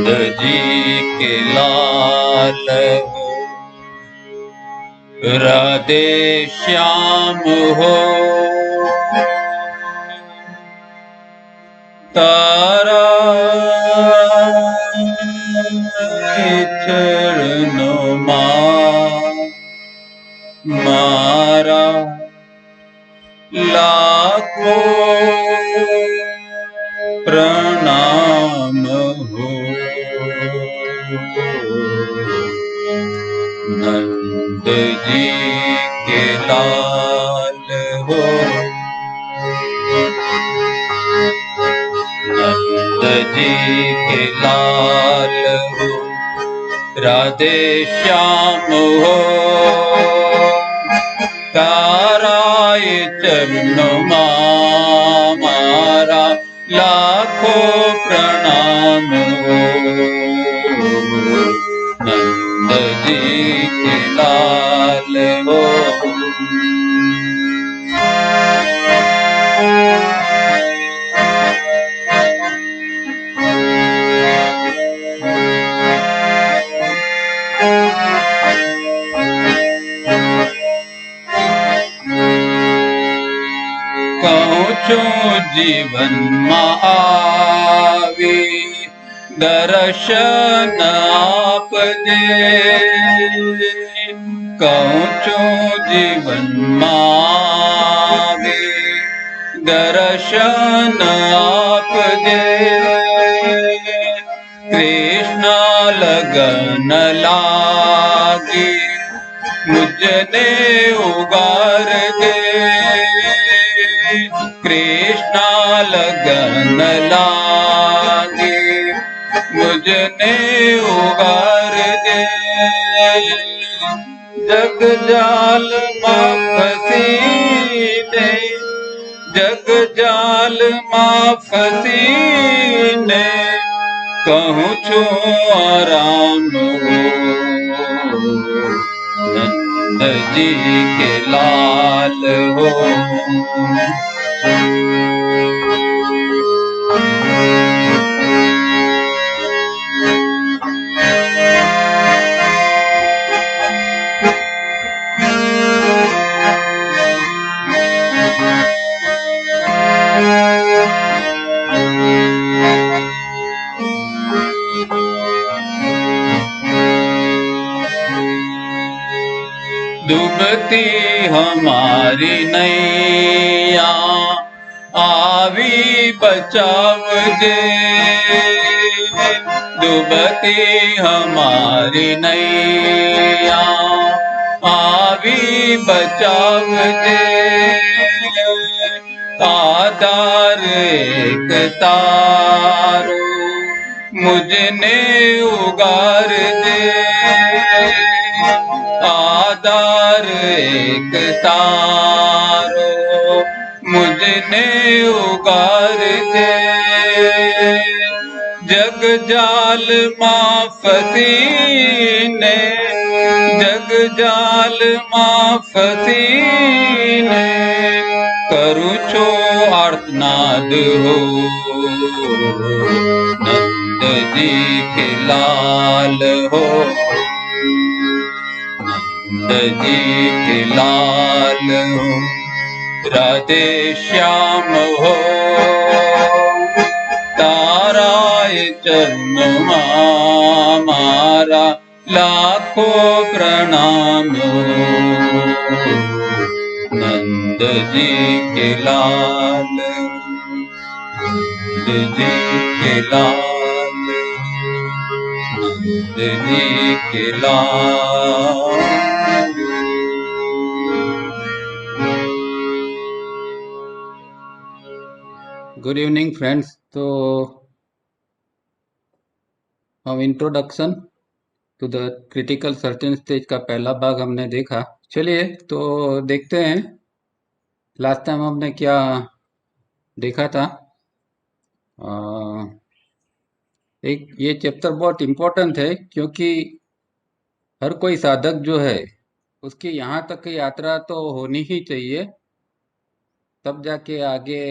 जी के लाल हो, राधे श्याम हो, तारा चरणों मारा लाखों प्रणाम हो। नंद जी के लाल हो, नंद जी के लाल हो, राधे श्याम हो, ताराए चरणों मारा लाखों प्रणाम हो। नंद जी के लाल हो, जीवन आवे दर्शन आप दे, कहूँ जीवन आवे दर्शन आप दे। कृष्ण लगन लागे मुझने उगार दे, कृष्ण लगन लागे मुझने उगार दे। जग जाल माफसी ने, जग जाल माफसी ने, कहूँ छो आराम हो। नंद जी के लाल हो, डूबती हमारी नैया आवी बचाव दे, डूबती हमारी नैया आवी बचाव दे। आधार एक तारो मुझने उगार दे, आधार एक तारो मुझने उगार दे। जग जाल माफसी ने, जग जाल माफसी ने, करूँ छो आर्तनाद हो। नंद जी के लाल हो, नंद जी के लाल हो, राधे श्याम हो, ताराए चरणों मारा लाखों प्रणाम हो। नंद जी के लाल, नंद जी के लाल, नंद जी के लाल। Good evening friends. तो हम introduction to the critical certain stage का पहला भाग हमने देखा। चलिए तो देखते हैं लास्ट टाइम हमने क्या देखा था। एक ये चैप्टर बहुत इम्पोर्टेंट है क्योंकि हर कोई साधक जो है उसकी यहाँ तक की यात्रा तो होनी ही चाहिए, तब जाके आगे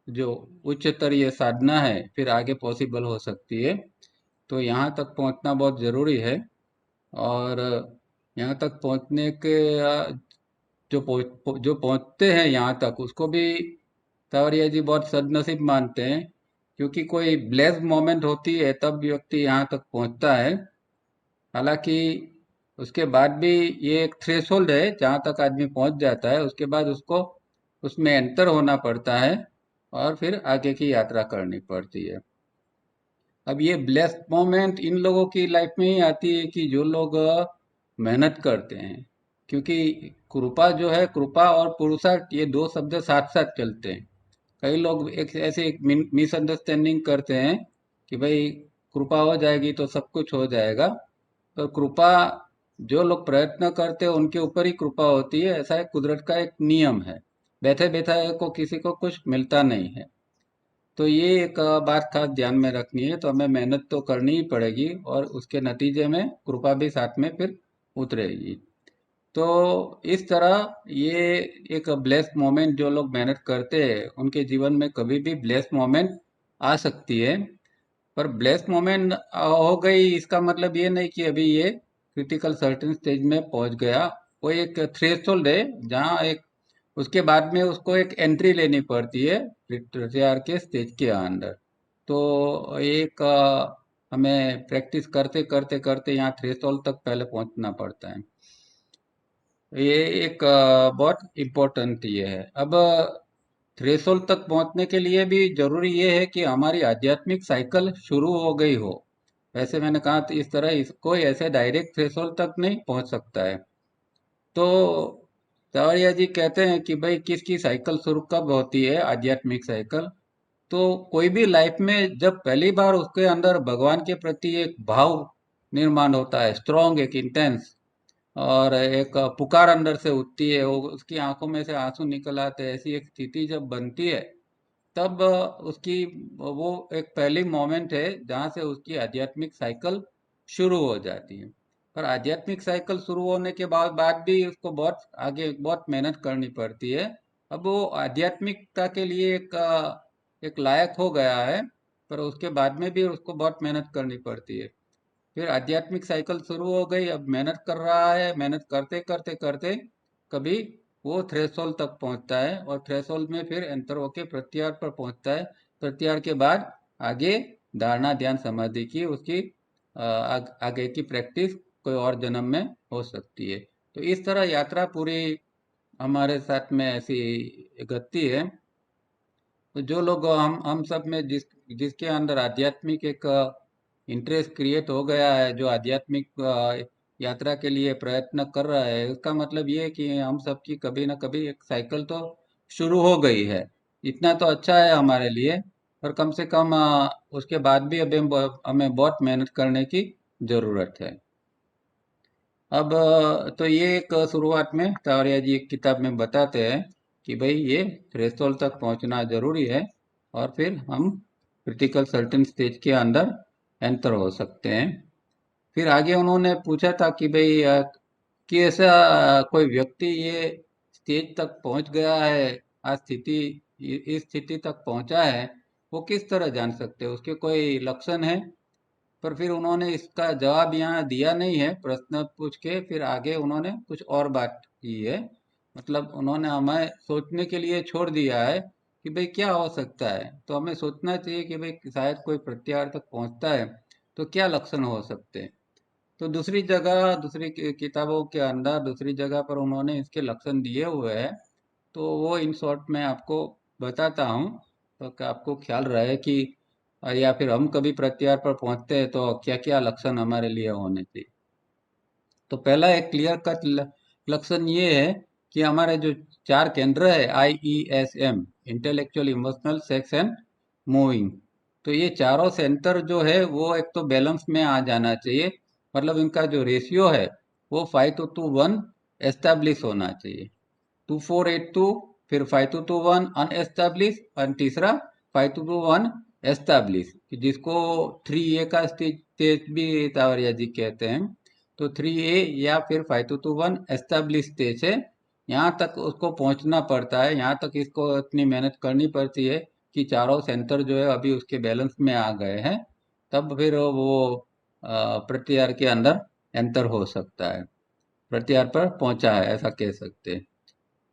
जो उच्चतर ये साधना है फिर आगे पॉसिबल हो सकती है। तो यहाँ तक पहुँचना बहुत ज़रूरी है। और यहाँ तक पहुँचने के जो पहुँचते हैं यहाँ तक उसको भी सावरिया जी बहुत सद्नसीब मानते हैं, क्योंकि कोई ब्लेस्ड मोमेंट होती है तब व्यक्ति यहाँ तक पहुँचता है। हालांकि उसके बाद भी ये एक थ्रेशोल्ड है जहाँ तक आदमी पहुँच जाता है, उसके बाद उसको उसमें एंटर होना पड़ता है और फिर आगे की यात्रा करनी पड़ती है। अब ये ब्लेस्ड मोमेंट इन लोगों की लाइफ में ही आती है कि जो लोग मेहनत करते हैं, क्योंकि कृपा जो है, कृपा और पुरुषार्थ ये दो शब्द साथ साथ चलते हैं। कई लोग एक ऐसे एक मिसअंडरस्टैंडिंग करते हैं कि भाई कृपा हो जाएगी तो सब कुछ हो जाएगा। तो कृपा, जो लोग प्रयत्न करते हैं उनके ऊपर ही कृपा होती है, ऐसा एक कुदरत का एक नियम है। बैठे बैठाए को किसी को कुछ मिलता नहीं है। तो ये एक बात खास ध्यान में रखनी है, तो हमें मेहनत तो करनी ही पड़ेगी और उसके नतीजे में कृपा भी साथ में फिर उतरेगी। तो इस तरह ये एक ब्लेस्ड मोमेंट, जो लोग मेहनत करते हैं उनके जीवन में कभी भी ब्लेस्ड मोमेंट आ सकती है। पर ब्लेस्ड मोमेंट हो गई इसका मतलब ये नहीं कि अभी ये क्रिटिकल सर्टेन स्टेज में पहुंच गया। वो एक थ्रेशोल्ड है जहाँ एक उसके बाद में उसको एक एंट्री लेनी पड़ती है प्रत्याहार के स्टेज के अंदर। तो एक हमें प्रैक्टिस करते करते करते यहाँ थ्रेशोल्ड तक पहले पहुंचना पड़ता है। ये एक बहुत इम्पोर्टेंट ये है। अब थ्रेशोल्ड तक पहुंचने के लिए भी जरूरी ये है कि हमारी आध्यात्मिक साइकिल शुरू हो गई हो। वैसे मैंने कहा तो इस तरह कोई ऐसे डायरेक्ट थ्रेशोल्ड तक नहीं पहुंच सकता है। तो सावरिया जी कहते हैं कि भाई किसकी साइकिल शुरू कब होती है, आध्यात्मिक साइकिल। तो कोई भी लाइफ में जब पहली बार उसके अंदर भगवान के प्रति एक भाव निर्माण होता है, स्ट्रॉन्ग, एक इंटेंस, और एक पुकार अंदर से उठती है, वो उसकी आंखों में से आंसू निकल आते हैं, ऐसी एक स्थिति जब बनती है, तब उसकी वो एक पहली मोमेंट है जहाँ से उसकी आध्यात्मिक साइकिल शुरू हो जाती है। पर आध्यात्मिक साइकिल शुरू होने के बाद भी उसको बहुत आगे बहुत मेहनत करनी पड़ती है। अब वो आध्यात्मिकता के लिए एक लायक हो गया है, पर उसके बाद में भी उसको बहुत मेहनत करनी पड़ती है। फिर आध्यात्मिक साइकिल शुरू हो गई, अब मेहनत कर रहा है, मेहनत करते करते करते कभी वो थ्रेशोल्ड तक पहुंचता है और थ्रेशोल्ड में फिर एंटर होके प्रत्याहार पर पहुंचता है। प्रत्याहार के बाद आगे धारणा, ध्यान, समाधि की उसकी आगे की प्रैक्टिस कोई और जन्म में हो सकती है। तो इस तरह यात्रा पूरी हमारे साथ में ऐसी गति है। तो जो लोग हम सब में जिसके अंदर आध्यात्मिक एक इंटरेस्ट क्रिएट हो गया है, जो आध्यात्मिक यात्रा के लिए प्रयत्न कर रहा है, उसका मतलब ये है कि हम सब की कभी ना कभी एक साइकिल तो शुरू हो गई है। इतना तो अच्छा है हमारे लिए। पर कम से कम उसके बाद भी अभी हमें बहुत मेहनत करने की जरूरत है। अब तो ये एक शुरुआत में तावरिया जी एक किताब में बताते हैं कि भाई ये थ्रेशोल्ड तक पहुंचना जरूरी है और फिर हम क्रिटिकल सर्टेन स्टेज के अंदर एंटर हो सकते हैं। फिर आगे उन्होंने पूछा था कि भाई कि ऐसा कोई व्यक्ति ये स्टेज तक पहुंच गया है, आज स्थिति इस स्थिति तक पहुंचा है, वो किस तरह जान सकते हैं, उसके कोई लक्षण है। पर फिर उन्होंने इसका जवाब यहाँ दिया नहीं है, प्रश्न पूछ के फिर आगे उन्होंने कुछ और बात की है। मतलब उन्होंने हमें सोचने के लिए छोड़ दिया है कि भाई क्या हो सकता है। तो हमें सोचना चाहिए कि भाई शायद कोई प्रत्याहार तक पहुंचता है तो क्या लक्षण हो सकते हैं। तो दूसरी जगह, दूसरी किताबों के अंदर दूसरी जगह पर उन्होंने इसके लक्षण दिए हुए हैं। तो वो इन शॉर्ट में आपको बताता हूँ, तो कि आपको ख्याल रहे कि या फिर हम कभी प्रत्याहार पर पहुंचते हैं तो क्या क्या लक्षण हमारे लिए होने चाहिए। तो पहला एक क्लियर कट लक्षण ये है कि हमारे जो चार केंद्र है, IESM, intellectual, emotional, sex and moving, तो ये चारों सेंटर जो है वो एक तो बैलेंस में आ जाना चाहिए। मतलब इनका जो रेशियो है वो 5:1 एस्टेब्लिश होना चाहिए। 2482, फिर 5221 अनएस्टेब्लिश, और तीसरा 5221 एस्टेब्लिश, जिसको 3A का स्टेज भी तावरिया जी कहते हैं। तो 3A या फिर 5221 एस्टेब्लिश स्टेज है। यहाँ तक उसको पहुँचना पड़ता है, यहाँ तक इसको इतनी मेहनत करनी पड़ती है उसकी चारों सेंटर जो है अभी उसके बैलेंस में आ गए हैं, तब फिर वो प्रत्याहार के अंदर एंटर हो सकता है, प्रत्याहार पर पहुंचा है, ऐसा कह सकते हैं।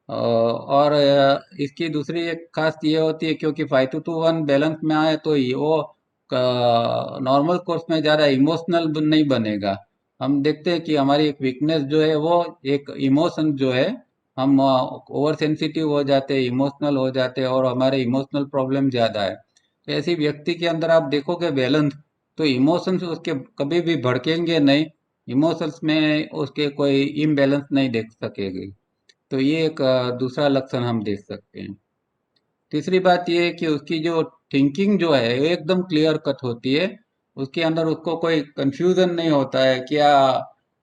और इसकी दूसरी एक खास ये होती है, क्योंकि 5:1 बैलेंस में आए तो वो नॉर्मल कोर्स में ज़्यादा इमोशनल नहीं बनेगा। हम देखते हैं कि हमारी एक वीकनेस जो है वो एक इमोशन जो है, हम ओवर सेंसिटिव हो जाते हैं, इमोशनल हो जाते हैं और हमारे इमोशनल प्रॉब्लम ज़्यादा है। तो ऐसी व्यक्ति के अंदर आप देखोगे बैलेंस, तो इमोशंस उसके कभी भी भड़केंगे नहीं, इमोशंस में उसके कोई इम्बैलेंस नहीं देख सकेगी। तो ये एक दूसरा लक्षण हम देख सकते हैं। तीसरी बात ये है कि उसकी जो थिंकिंग जो है वो एकदम क्लियर कट होती है, उसके अंदर उसको कोई कंफ्यूजन नहीं होता है क्या,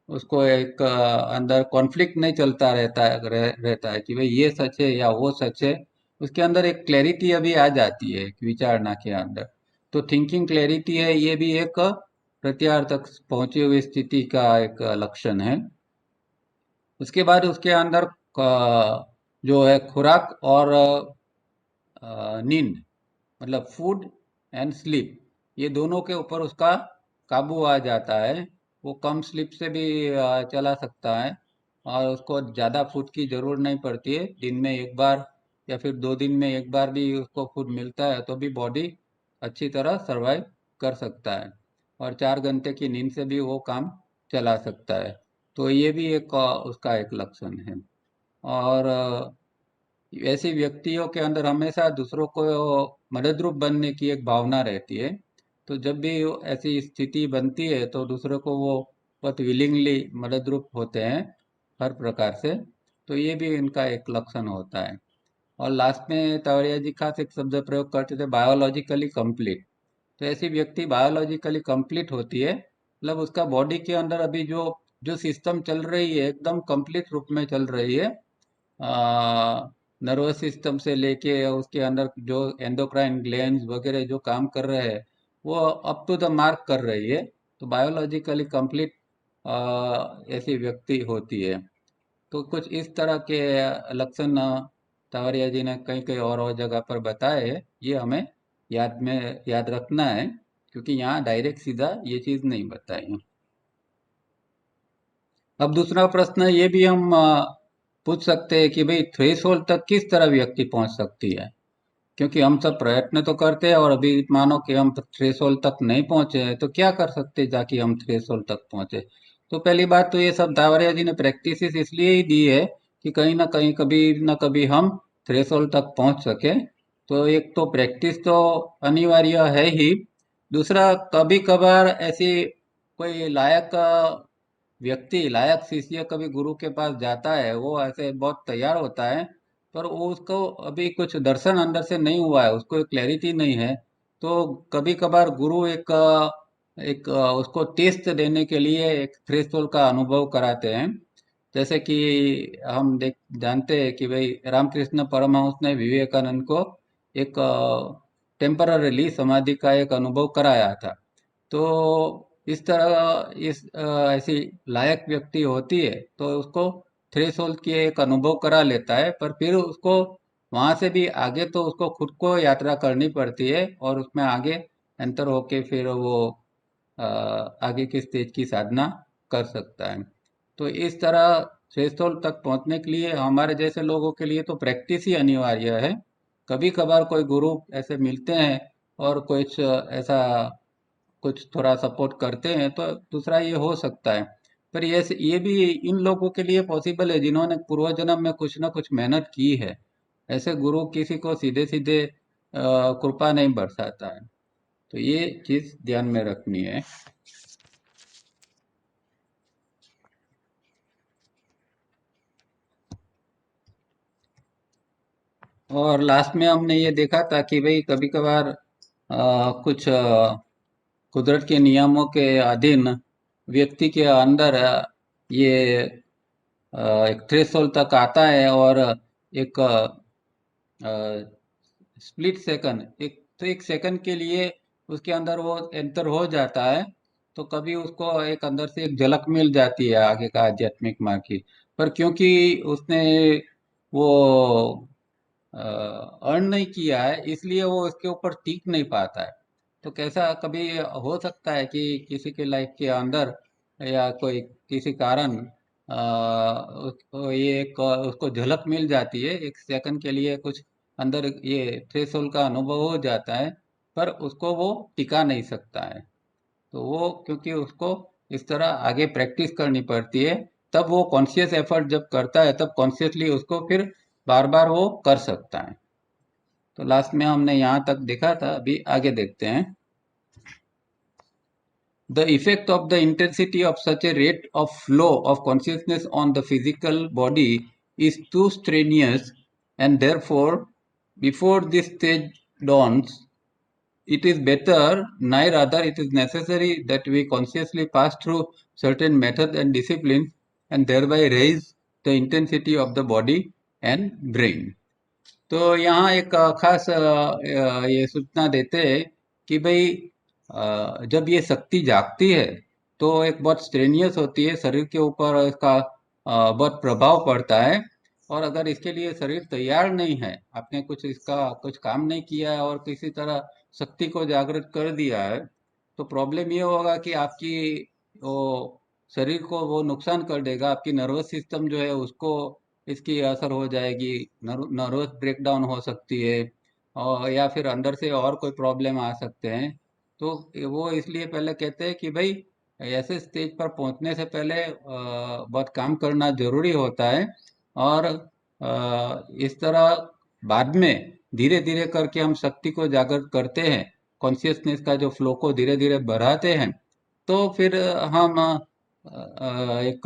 उसको एक अंदर कॉन्फ्लिक्ट नहीं चलता रहता है कि भाई ये सच है या वो सच है। उसके अंदर एक क्लैरिटी अभी आ जाती है विचारणा के अंदर। तो थिंकिंग क्लैरिटी है, ये भी एक प्रत्याहार तक पहुंची हुई स्थिति का एक लक्षण है। उसके बाद उसके अंदर जो है खुराक और नींद, मतलब फूड एंड स्लीप, ये दोनों के ऊपर उसका काबू आ जाता है। वो कम स्लीप से भी चला सकता है और उसको ज़्यादा फूड की ज़रूरत नहीं पड़ती है। दिन में एक बार या फिर 2 दिन में एक बार भी उसको फूड मिलता है तो भी बॉडी अच्छी तरह सरवाइव कर सकता है, और 4 घंटे की नींद से भी वो काम चला सकता है। तो ये भी एक उसका एक लक्षण है। और ऐसे व्यक्तियों के अंदर हमेशा दूसरों को मददरूप बनने की एक भावना रहती है। तो जब भी ऐसी स्थिति बनती है तो दूसरों को वो बहुत विलिंगली मददरूप होते हैं हर प्रकार से। तो ये भी इनका एक लक्षण होता है। और लास्ट में तवरिया जी खास एक शब्द प्रयोग करते थे, बायोलॉजिकली कंप्लीट। तो ऐसी व्यक्ति बायोलॉजिकली कंप्लीट होती है, मतलब उसका बॉडी के अंदर अभी जो जो सिस्टम चल रही है एकदम कंप्लीट रूप में चल रही है। नर्वस सिस्टम से लेके उसके अंदर जो एंडोक्राइन ग्लैंड्स वगैरह जो काम कर रहे हैं वो अप टू द मार्क कर रही है। तो बायोलॉजिकली कंप्लीट ऐसी व्यक्ति होती है। तो कुछ इस तरह के लक्षण तावरिया जी ने कई कई और जगह पर बताए हैं। ये हमें याद रखना है, क्योंकि यहाँ डायरेक्ट सीधा ये चीज़ नहीं बताई है। अब दूसरा प्रश्न ये भी हम पूछ सकते हैं कि भाई थ्रेशोल्ड तक किस तरह व्यक्ति पहुंच सकती है, क्योंकि हम सब प्रयत्न तो करते हैं और अभी मानो कि हम थ्रेशोल्ड तक नहीं पहुंचे हैं, तो क्या कर सकते हैं ताकि हम थ्रेशोल्ड तक पहुंचे। तो पहली बात तो ये सब दावरिया जी ने प्रैक्टिस इसलिए ही दी है कि कहीं ना कहीं कभी ना कभी हम थ्रेशोल्ड तक पहुंच सके। तो एक तो प्रैक्टिस तो अनिवार्य है ही, दूसरा कभी कभार ऐसी कोई लायक व्यक्ति, लायक शिष्य कभी गुरु के पास जाता है, वो ऐसे बहुत तैयार होता है पर वो उसको अभी कुछ दर्शन अंदर से नहीं हुआ है, उसको क्लैरिटी नहीं है। तो कभी कभार गुरु उसको टेस्ट देने के लिए एक थ्रेशोल्ड का अनुभव कराते हैं। जैसे कि हम देख जानते हैं कि भाई रामकृष्ण परमहंस ने विवेकानंद को एक टेम्पररीली समाधि का एक अनुभव कराया था। तो इस तरह ऐसी लायक व्यक्ति होती है तो उसको थ्रेशोल्ड की एक अनुभव करा लेता है, पर फिर उसको वहां से भी आगे तो उसको खुद को यात्रा करनी पड़ती है और उसमें आगे एंटर होके फिर वो आगे की स्टेज की साधना कर सकता है। तो इस तरह थ्रेशोल्ड तक पहुंचने के लिए हमारे जैसे लोगों के लिए तो प्रैक्टिस ही अनिवार्य है। कभी कभार कोई गुरु ऐसे मिलते हैं और कुछ ऐसा कुछ थोड़ा सपोर्ट करते हैं तो दूसरा ये हो सकता है। पर ये भी इन लोगों के लिए पॉसिबल है जिन्होंने पूर्व जन्म में कुछ ना कुछ मेहनत की है। ऐसे गुरु किसी को सीधे सीधे कृपा नहीं बरसाता है। तो ये चीज ध्यान में रखनी है। और लास्ट में हमने ये देखा था कि भाई कभी कभार कुछ कुदरत के नियमों के अधीन व्यक्ति के अंदर ये एक थ्रेशोल्ड तक आता है और एक स्प्लिट सेकंड, एक सेकंड के लिए उसके अंदर वो एंटर हो जाता है। तो कभी उसको एक अंदर से एक झलक मिल जाती है आगे का आध्यात्मिक मार्ग की। पर क्योंकि उसने वो अर्न नहीं किया है, इसलिए वो उसके ऊपर टिक नहीं पाता है। तो कैसा कभी हो सकता है कि किसी के लाइफ के अंदर या कोई किसी कारण ये एक उसको झलक मिल जाती है, एक सेकंड के लिए कुछ अंदर ये थ्रेशोल्ड का अनुभव हो जाता है, पर उसको वो टिका नहीं सकता है। तो वो क्योंकि उसको इस तरह आगे प्रैक्टिस करनी पड़ती है, तब वो कॉन्शियस एफर्ट जब करता है तब कॉन्शियसली उसको फिर बार बार वो कर सकता है। तो लास्ट में हमने यहाँ तक देखा था, अभी आगे देखते हैं। The effect of the intensity of such a rate of flow of consciousness on the physical body is too strenuous, and therefore, before this stage dawns, it is better, nay rather it is necessary that we consciously pass through certain methods and disciplines and thereby raise the intensity of the body and brain. तो यहाँ एक खास ये सूचना देते हैं कि भाई जब ये शक्ति जागती है तो एक बहुत स्ट्रेनियस होती है, शरीर के ऊपर इसका बहुत प्रभाव पड़ता है। और अगर इसके लिए शरीर तैयार नहीं है, आपने कुछ इसका कुछ काम नहीं किया है और किसी तरह शक्ति को जागृत कर दिया है, तो प्रॉब्लम ये होगा कि आपकी वो शरीर को वो नुकसान कर देगा, आपकी नर्वस सिस्टम जो है उसको इसकी असर हो जाएगी, नर्वस ब्रेकडाउन हो सकती है, और या फिर अंदर से और कोई प्रॉब्लम आ सकते हैं। तो वो इसलिए पहले कहते हैं कि भाई ऐसे स्टेज पर पहुंचने से पहले बहुत काम करना जरूरी होता है। और इस तरह बाद में धीरे धीरे करके हम शक्ति को जागृत करते हैं, कॉन्शियसनेस का जो फ्लो को धीरे धीरे बढ़ाते हैं, तो फिर हम एक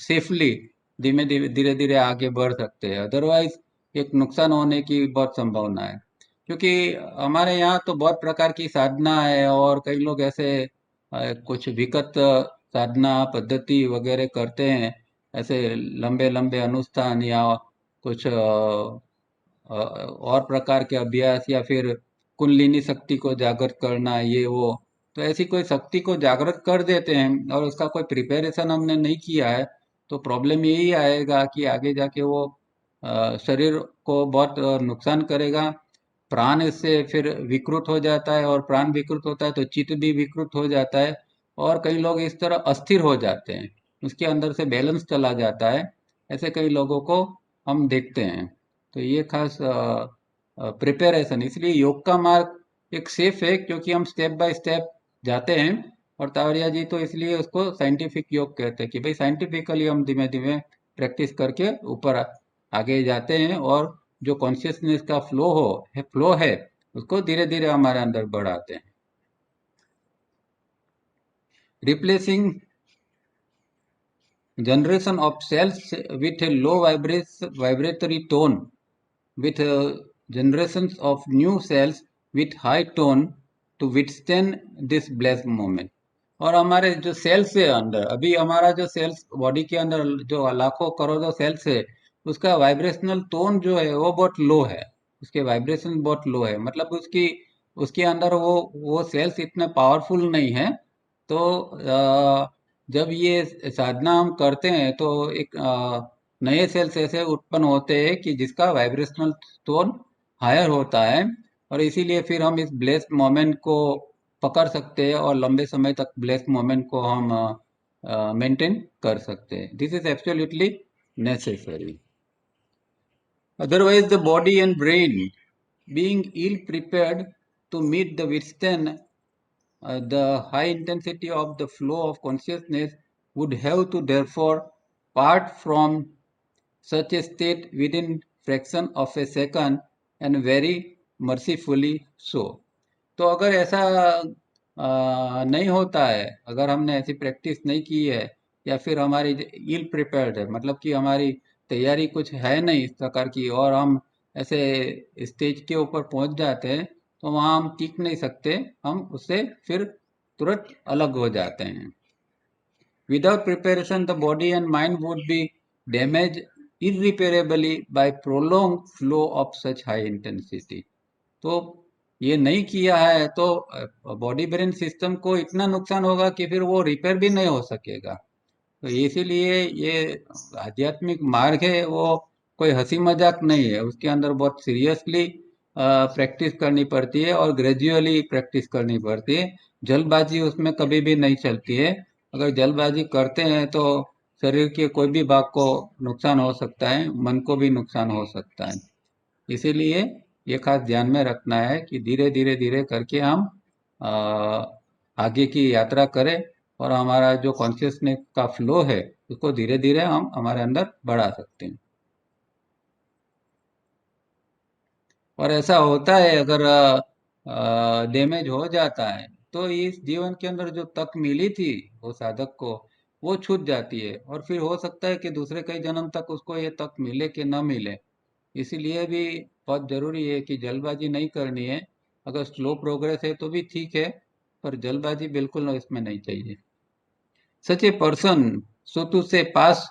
सेफली धीमे धीरे धीरे धीरे आगे बढ़ सकते हैं। अदरवाइज एक नुकसान होने की बहुत संभावना है, क्योंकि हमारे यहाँ तो बहुत प्रकार की साधना है और कई लोग ऐसे कुछ विकट साधना पद्धति वगैरह करते हैं, ऐसे लंबे लंबे अनुष्ठान या कुछ और प्रकार के अभ्यास, या फिर कुंडलिनी शक्ति को जागृत करना ये वो। तो ऐसी कोई शक्ति को जागृत कर देते हैं और उसका कोई प्रिपरेशन हमने नहीं किया है, तो प्रॉब्लम यही आएगा कि आगे जाके वो शरीर को बहुत नुकसान करेगा। प्राण इससे फिर विकृत हो जाता है, और प्राण विकृत होता है तो चित्त भी विकृत हो जाता है, और कई लोग इस तरह अस्थिर हो जाते हैं, उसके अंदर से बैलेंस चला जाता है। ऐसे कई लोगों को हम देखते हैं। तो ये खास प्रिपरेशन, इसलिए योग का मार्ग एक सेफ है, क्योंकि हम स्टेप बाय स्टेप जाते हैं। और तावड़िया जी तो इसलिए उसको साइंटिफिक योग कहते हैं कि भाई साइंटिफिकली हम धीमे धीमे प्रैक्टिस करके ऊपर आगे जाते हैं, और जो कॉन्शियसनेस का फ्लो है उसको धीरे धीरे हमारे अंदर बढ़ाते हैं। Replacing generation of cells with a low vibratory tone with generations of new cells with high tone to withstand this blast moment। और हमारे जो सेल्स है अंदर, अभी हमारा जो सेल्स बॉडी के अंदर जो लाखों करोड़ों सेल्स है, उसका वाइब्रेशनल टोन जो है वो बहुत लो है, उसके वाइब्रेशन बहुत लो है, मतलब उसकी उसके अंदर वो सेल्स इतने पावरफुल नहीं है। तो जब ये साधना हम करते हैं तो एक नए सेल्स ऐसे उत्पन्न होते हैं कि जिसका वाइब्रेशनल टोन हायर होता है, और इसीलिए फिर हम इस ब्लेस्ड मोमेंट को पकड़ सकते हैं और लंबे समय तक ब्लेस्ड मोमेंट को हम मेंटेन कर सकते हैं। This is absolutely necessary. Otherwise, the body and brain, being ill prepared to meet the withstand the high intensity of the flow of consciousness, would have to therefore part from such a state within fraction of a second, and very mercifully so। तो अगर ऐसा नहीं होता है, अगर हमने ऐसी practice नहीं की है, या फिर हमारी इल प्रिपेयर्ड है, मतलब कि हमारी तैयारी कुछ है नहीं इस प्रकार की, और हम ऐसे स्टेज के ऊपर पहुंच जाते हैं, तो वहाँ हम टिक नहीं सकते, हम उससे फिर तुरंत अलग हो जाते हैं। Without preparation the body and mind would be damage irreparably by prolonged flow of such high intensity। तो ये नहीं किया है तो बॉडी ब्रेन सिस्टम को इतना नुकसान होगा कि फिर वो रिपेयर भी नहीं हो सकेगा। तो इसीलिए ये आध्यात्मिक मार्ग है, वो कोई हंसी मजाक नहीं है, उसके अंदर बहुत सीरियसली प्रैक्टिस करनी पड़ती है और ग्रेजुअली प्रैक्टिस करनी पड़ती है। जल्दबाजी उसमें कभी भी नहीं चलती है। अगर जल्दबाजी करते हैं तो शरीर के कोई भी भाग को नुकसान हो सकता है, मन को भी नुकसान हो सकता है। इसीलिए ये खास ध्यान में रखना है कि धीरे धीरे धीरे करके हम अ, आगे की यात्रा करें और हमारा जो कॉन्शियसनेस का फ्लो है उसको धीरे धीरे हम हमारे अंदर बढ़ा सकते हैं। और ऐसा होता है, अगर डैमेज हो जाता है तो इस जीवन के अंदर जो तक मिली थी वो साधक को, वो छूट जाती है और फिर हो सकता है कि दूसरे कई जन्म तक उसको ये तक मिले कि न मिले। इसीलिए भी बहुत जरूरी है कि जल्दबाजी नहीं करनी है। अगर स्लो प्रोग्रेस है तो भी ठीक है, पर जल्दबाजी बिल्कुल इसमें नहीं चाहिए। Such a person, so to say, pass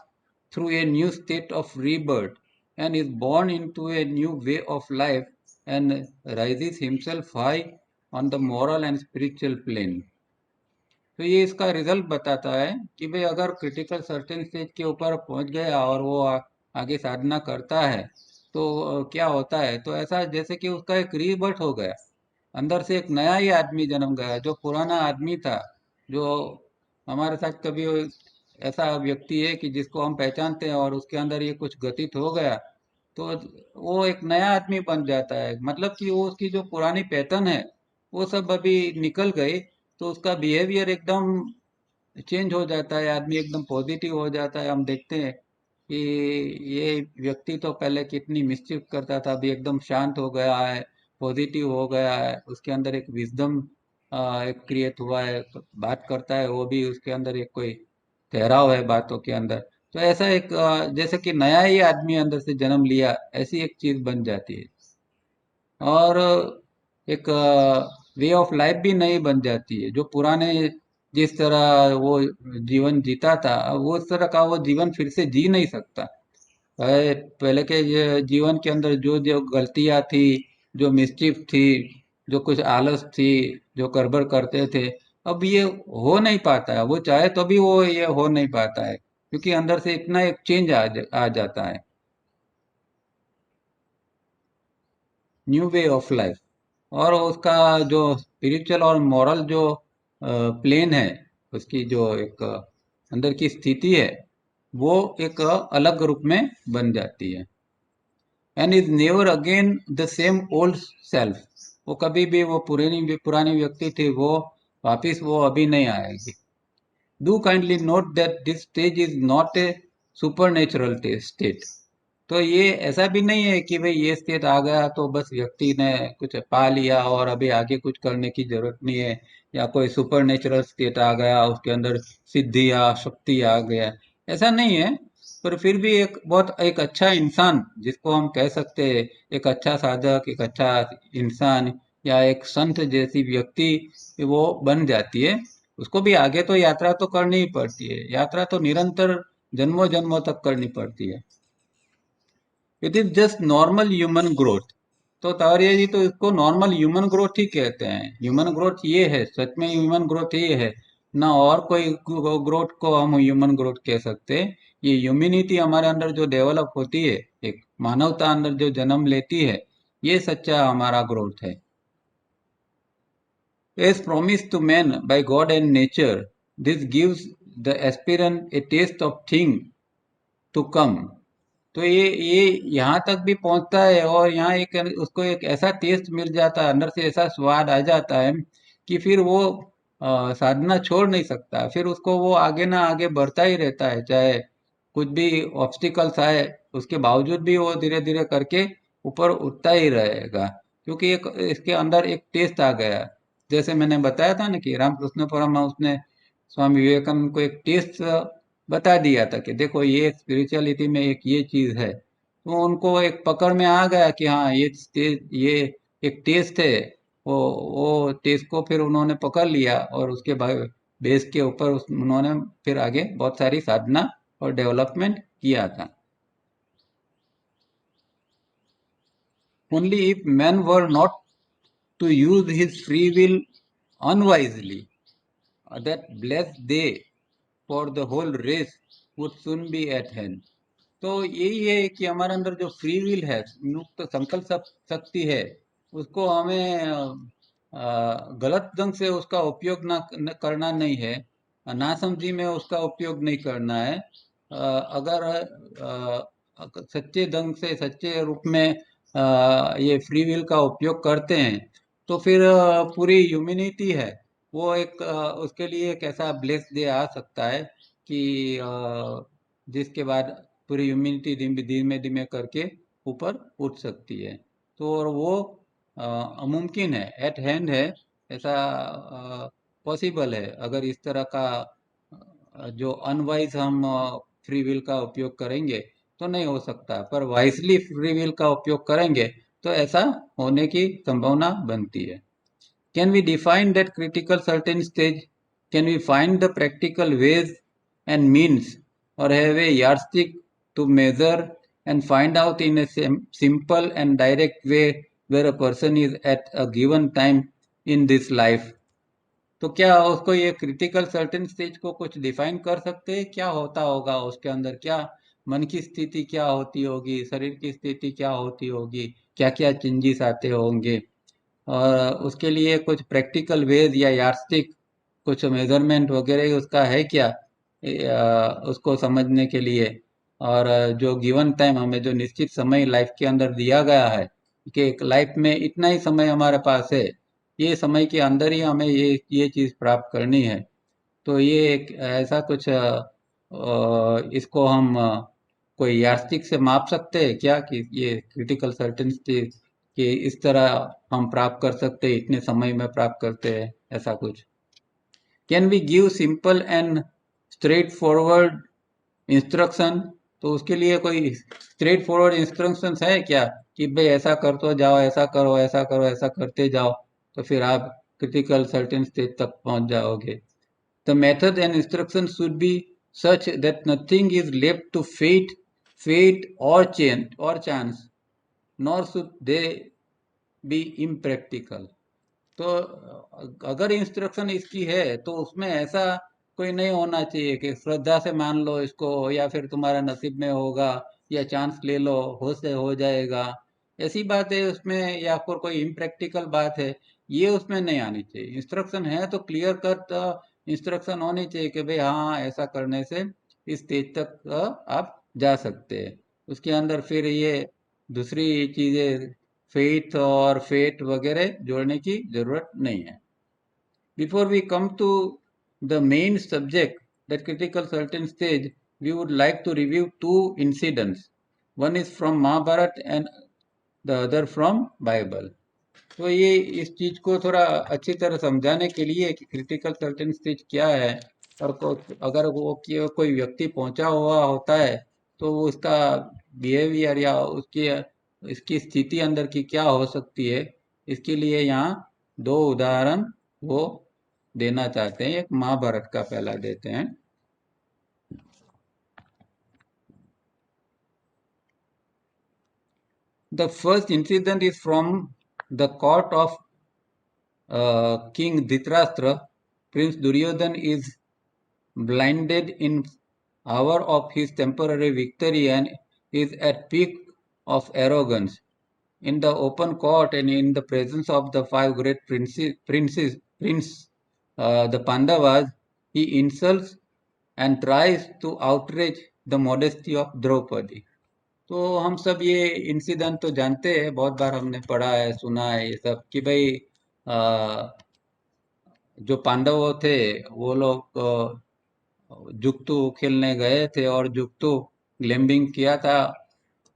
through a new state of rebirth and is born into a new way of life and rises himself high on the moral and spiritual plane. तो ये इसका result बताता है कि भाई अगर critical certain stage के ऊपर पहुंच गया और वो आगे साधना करता है तो क्या होता है, तो ऐसा जैसे कि उसका एक रीबर्थ हो गया, अंदर से एक नया ही आदमी जन्म गया। जो पुराना आदमी था, जो हमारे साथ कभी ऐसा व्यक्ति है कि जिसको हम पहचानते हैं और उसके अंदर ये कुछ घटित हो गया, तो वो एक नया आदमी बन जाता है। मतलब कि वो उसकी जो पुरानी पैटर्न है वो सब अभी निकल गई, तो उसका बिहेवियर एकदम चेंज हो जाता है, आदमी एकदम पॉजिटिव हो जाता है। हम देखते हैं कि ये व्यक्ति तो पहले कितनी मिस्चिफ करता था, अभी एकदम शांत हो गया है, पॉजिटिव हो गया है, उसके अंदर एक विजडम एक क्रिएट हुआ है, तो बात करता है वो भी, उसके अंदर एक कोई ठहराव है बातों के अंदर। तो ऐसा एक जैसे कि नया ही आदमी अंदर से जन्म लिया, ऐसी एक चीज बन जाती है। और एक वे ऑफ लाइफ भी नई बन जाती है। जो पुराने जिस तरह वो जीवन जीता था, अब वो उस तरह का वो जीवन फिर से जी नहीं सकता। पहले के ये जीवन के अंदर जो जो गलतियां थी, जो मिस्चिफ थी, जो कुछ आलस थी, जो गड़बड़ करते थे, अब ये हो नहीं पाता है। वो चाहे तो भी वो ये हो नहीं पाता है, क्योंकि अंदर से इतना एक चेंज आ जाता है, न्यू वे ऑफ लाइफ। और उसका जो स्पिरिचुअल और मॉरल जो प्लेन है, उसकी जो एक अंदर की स्थिति है, वो एक अलग रूप में बन जाती है। And is never again the same old self. वो कभी भी वो पुरानी पुरानी व्यक्ति थी, वो वापिस वो अभी नहीं आएगी। Do kindly note that this stage is not a super natural state. तो ये ऐसा भी नहीं है कि भाई ये स्टेट आ गया तो बस व्यक्ति ने कुछ पा लिया और अभी आगे कुछ करने की जरूरत नहीं है, या कोई सुपर नेचुरल स्टेट आ गया उसके अंदर सिद्धि या शक्ति आ गया, ऐसा नहीं है। पर फिर भी एक बहुत एक अच्छा इंसान जिसको हम कह सकते हैं, एक अच्छा साधक, एक अच्छा इंसान या एक संत जैसी व्यक्ति वो बन जाती है। उसको भी आगे तो यात्रा तो करनी ही पड़ती है, यात्रा तो निरंतर जन्मों जन्मों तक करनी पड़ती है। It is just normal human growth. तो तावरिया जी तो इसको नॉर्मल ह्यूमन ग्रोथ ही कहते हैं। ह्यूमन ग्रोथ ये है, सच में ह्यूमन ग्रोथ ये है ना, और कोई ग्रोथ को हम ह्यूमन ग्रोथ कह सकते हैं। ये ह्यूमैनिटी हमारे अंदर जो डेवलप होती है, एक मानवता अंदर जो जन्म लेती है, ये सच्चा हमारा ग्रोथ है। As promised to man by God and nature, this gives the aspirant a taste of thing to come। तो ये यहाँ तक भी पहुंचता है और यहाँ एक उसको एक ऐसा टेस्ट मिल जाता है, अंदर से ऐसा स्वाद आ जाता है कि फिर वो साधना छोड़ नहीं सकता। फिर उसको वो आगे ना आगे बढ़ता ही रहता है, चाहे कुछ भी ऑब्स्टिकल्स आए उसके बावजूद भी वो धीरे धीरे करके ऊपर उठता ही रहेगा, क्योंकि एक इसके अंदर एक टेस्ट आ गया। जैसे मैंने बताया था ना कि रामकृष्ण परमहंस ने स्वामी विवेकानंद को एक टेस्ट बता दिया था कि देखो ये स्पिरिचुअलिटी में एक ये चीज है, तो उनको एक पकड़ में आ गया कि हाँ ये एक टेस्ट है। वो वो टेस्ट को फिर उन्होंने पकड़ लिया और उसके बेस के ऊपर उन्होंने फिर आगे बहुत सारी साधना और डेवलपमेंट किया था। Only if man were not to use his free will unwisely, that blessed day for the whole race would soon be at hand। तो यही है कि हमारे अंदर जो फ्री विल है, मुक्त संकल्प शक्ति है, उसको हमें गलत ढंग से उसका उपयोग न करना नहीं है, नासमझी में उसका उपयोग नहीं करना है। अगर सच्चे ढंग से, सच्चे रूप में ये फ्री विल का उपयोग करते हैं, तो फिर पूरी ह्यूमैनिटी है, वो एक उसके लिए एक ऐसा ब्लेस डे आ सकता है कि जिसके बाद पूरी ह्यूमैनिटी धीमे धीमे करके ऊपर उठ सकती है। तो और वो मुमकिन है, एट हैंड है, ऐसा पॉसिबल है। अगर इस तरह का जो अनवाइज हम फ्री विल का उपयोग करेंगे तो नहीं हो सकता, पर वाइजली फ्री विल का उपयोग करेंगे तो ऐसा होने की संभावना बनती है। Can we define that critical certain stage? Can we find the practical ways and means, or have a yardstick to measure and find out in a simple and direct way where a person is at a given time in this life? तो क्या उसको ये critical certain stage को कुछ define कर सकते हैं? क्या होता होगा उसके अंदर? क्या मन की स्थिति क्या होती होगी, शरीर की स्थिति क्या होती होगी, क्या क्या चेंजेस आते होंगे, और उसके लिए कुछ प्रैक्टिकल वेज या यार्डस्टिक, कुछ मेजरमेंट वगैरह उसका है क्या, उसको समझने के लिए? और जो गिवन टाइम, हमें जो निश्चित समय लाइफ के अंदर दिया गया है कि एक लाइफ में इतना ही समय हमारे पास है, ये समय के अंदर ही हमें ये चीज़ प्राप्त करनी है। तो ये एक ऐसा कुछ इसको हम कोई यार्डस्टिक से माप सकते हैं क्या कि ये क्रिटिकल सर्टेनिटी कि इस तरह हम प्राप्त कर सकते हैं, इतने समय में प्राप्त करते हैं, ऐसा कुछ? Can we give simple and straightforward instruction? तो उसके लिए कोई स्ट्रेट फॉरवर्ड इंस्ट्रक्शंस है क्या कि भाई ऐसा कर तो जाओ, ऐसा करो, ऐसा करो, ऐसा करते जाओ, तो फिर आप क्रिटिकल सर्टेन स्टेज तक पहुंच जाओगे? The method and instructions should be such that nothing is left to fate or chance, nor should they be impractical. तो अगर इंस्ट्रक्शन इसकी है तो उसमें ऐसा कोई नहीं होना चाहिए कि श्रद्धा से मान लो इसको, या फिर तुम्हारा नसीब में होगा, या चांस ले लो, हो से हो जाएगा, ऐसी बात है उसमें, या फिर कोई इम्प्रैक्टिकल बात है, ये उसमें नहीं आनी चाहिए। इंस्ट्रक्शन है तो क्लियर कट इंस्ट्रक्शन होनी चाहिए कि भाई हाँ, ऐसा करने से इस स्टेज तक आप जा सकते हैं। उसके अंदर फिर ये दूसरी चीजें, फेथ और फेट वगैरह जोड़ने की जरूरत नहीं है। Before we come to the main subject, that critical certain stage, we would like to review two incidents. One is from Mahabharata and the other from Bible. तो ये इस चीज को थोड़ा अच्छी तरह समझाने के लिए कि क्रिटिकल सर्टेन स्टेज क्या है, और अगर वो कोई व्यक्ति पहुंचा हुआ होता है तो वो उसका बिहेवियर या उसकी इसकी स्थिति अंदर की क्या हो सकती है, इसके लिए यहाँ दो उदाहरण वो देना चाहते हैं। एक महाभारत का पहला देते हैं। The first incident is from the court of King Dhritarashtra. Prince Duryodhan is blinded in hour of his temporary victory and is at peak of arrogance. In the open court and in the presence of the five great the Pandavas, he insults and tries to outrage the modesty of Draupadi. तो हम सब ये incident तो जानते हैं, बहुत बार हमने पढ़ा है, सुना है ये सब कि भाई जो पांडव थे वो लोग जुक्तु खेलने गए थे, और जुक्तु ग्लैम्बिंग किया था,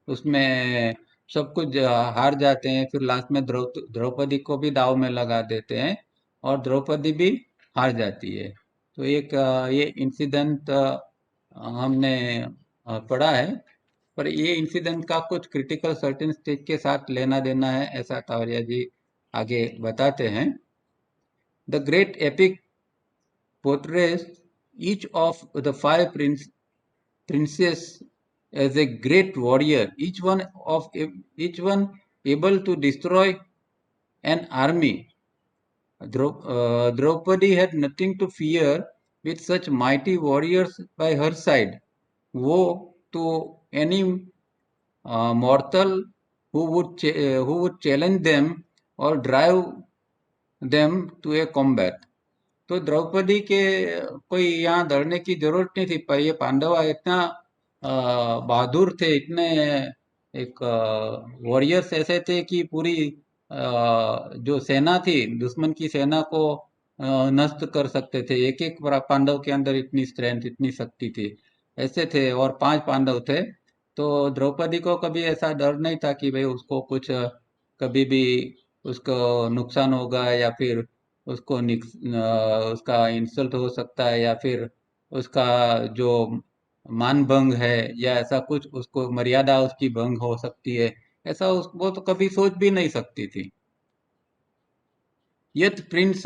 उसमें सब कुछ हार जाते हैं, फिर लास्ट में द्रौपदी को भी दाव में लगा देते हैं और द्रौपदी भी हार जाती है। तो एक ये इंसिडेंट हमने पढ़ा है, पर ये इंसिडेंट का कुछ क्रिटिकल सर्टेन स्टेज के साथ लेना देना है, ऐसा तावरिया जी आगे बताते हैं। The great epic portrays each of the five princes as a great warrior, each one able to destroy an army. Draupadi had nothing to fear with such mighty warriors by her side. वो to any mortal who would challenge them or drive them to a combat. तो द्रौपदी के कोई यहाँ डरने की जरूरत नहीं थी, पर ये पांडव इतना बहादुर थे, इतने एक वॉरियर्स ऐसे थे कि पूरी जो सेना थी, दुश्मन की सेना को नष्ट कर सकते थे। एक एक पांडव के अंदर इतनी स्ट्रेंथ, इतनी शक्ति थी, ऐसे थे। और 5 पांडव थे, तो द्रौपदी को कभी ऐसा डर नहीं था कि भाई उसको कुछ कभी भी उसको नुकसान होगा, या फिर उसको उसका इंसल्ट हो सकता है, या फिर उसका जो मान भंग है, या ऐसा कुछ उसको मर्यादा उसकी भंग हो सकती है, ऐसा वो तो कभी सोच भी नहीं सकती थी। Yet Prince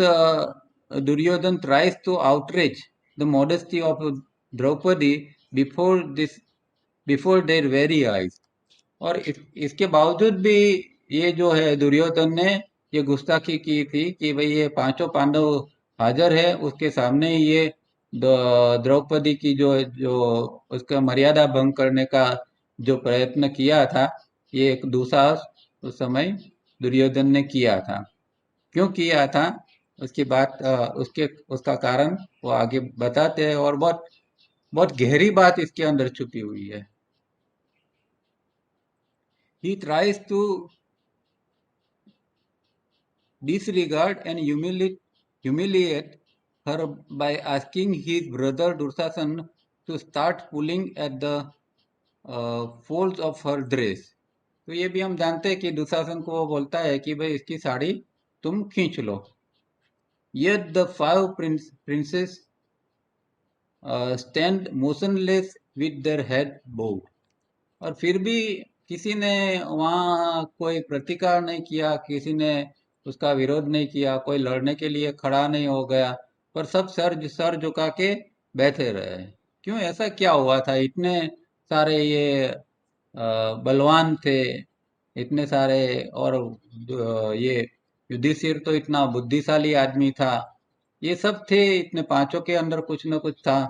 Duryodhan tries to outrage the modesty of Draupadi before their very eyes. और इसके बावजूद भी ये जो है दुर्योधन ने ये गुस्ताखी की थी कि भाई ये पांचों पांडव हाजिर है, उसके सामने ही ये द्रौपदी की जो जो उसका मर्यादा भंग करने का जो प्रयत्न किया था, ये एक दुस्साहस उस समय दुर्योधन ने किया था। क्यों किया था, उसकी बात उसका कारण वो आगे बताते हैं, और बहुत बहुत गहरी बात इसके अंदर छुपी हुई है। He tries to disregard and humiliate her by asking his brother Dursasan to start pulling at the folds of her dress. तो ये भी हम जानते हैं कि दुशासन को वो बोलता है कि भाई इसकी साड़ी तुम खींच लो। Yet the five princes stand motionless with their head bowed. और फिर भी किसी ने वहाँ कोई प्रतिकार नहीं किया, किसी ने उसका विरोध नहीं किया, कोई लड़ने के लिए खड़ा नहीं हो गया, पर सब सर झुका के बैठे रहे। क्यों, ऐसा क्या हुआ था? इतने सारे ये बलवान थे, इतने सारे, और ये युधिष्ठिर तो इतना बुद्धिशाली आदमी था, ये सब थे, इतने पांचों के अंदर कुछ न कुछ था,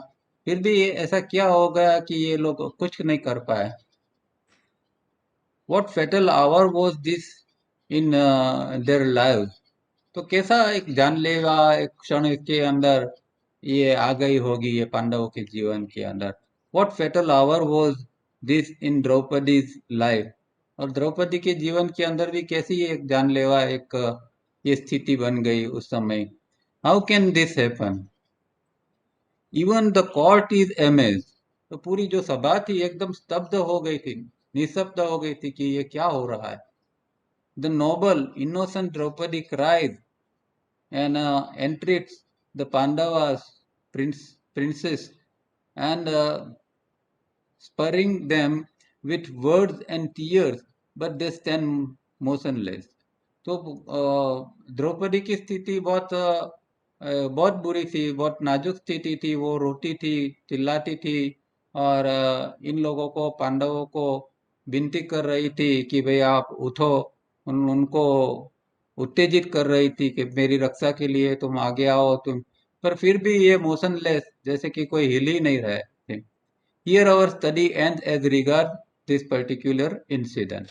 फिर भी ऐसा क्या हो गया कि ये लोग कुछ नहीं कर पाए? What fatal hour was this in their lives? तो कैसा एक जानलेवा एक क्षण इसके अंदर ये आ गई होगी ये पांडवों के जीवन के अंदर। What fatal hour was this in Draupadi's life? और द्रौपदी के जीवन के अंदर भी कैसी एक जानलेवा एक ये स्थिति बन गई उस समय। How can this happen? Even the court is amazed. तो पूरी जो सभा थी एकदम स्तब्ध हो गई थी, निशब्द हो गई थी कि ये क्या हो रहा है। The noble, innocent Draupadi cries and entreats the Pandavas, princes, and spurring them with words and tears, but they stand motionless. तो द्रौपदी की स्थिति बहुत बुरी थी, बहुत नाजुक स्थिति थी, वो रोती थी, चिल्लाती थी, और इन लोगों को, पांडवों को विनती कर रही थी कि भाई आप उठो, उनको उत्तेजित कर रही थी कि मेरी रक्षा के लिए तुम आगे आओ तुम, पर फिर भी ये मोशनलेस, जैसे कि कोई हिल ही नहीं रहे थे। Here our study ends as regards this particular incident.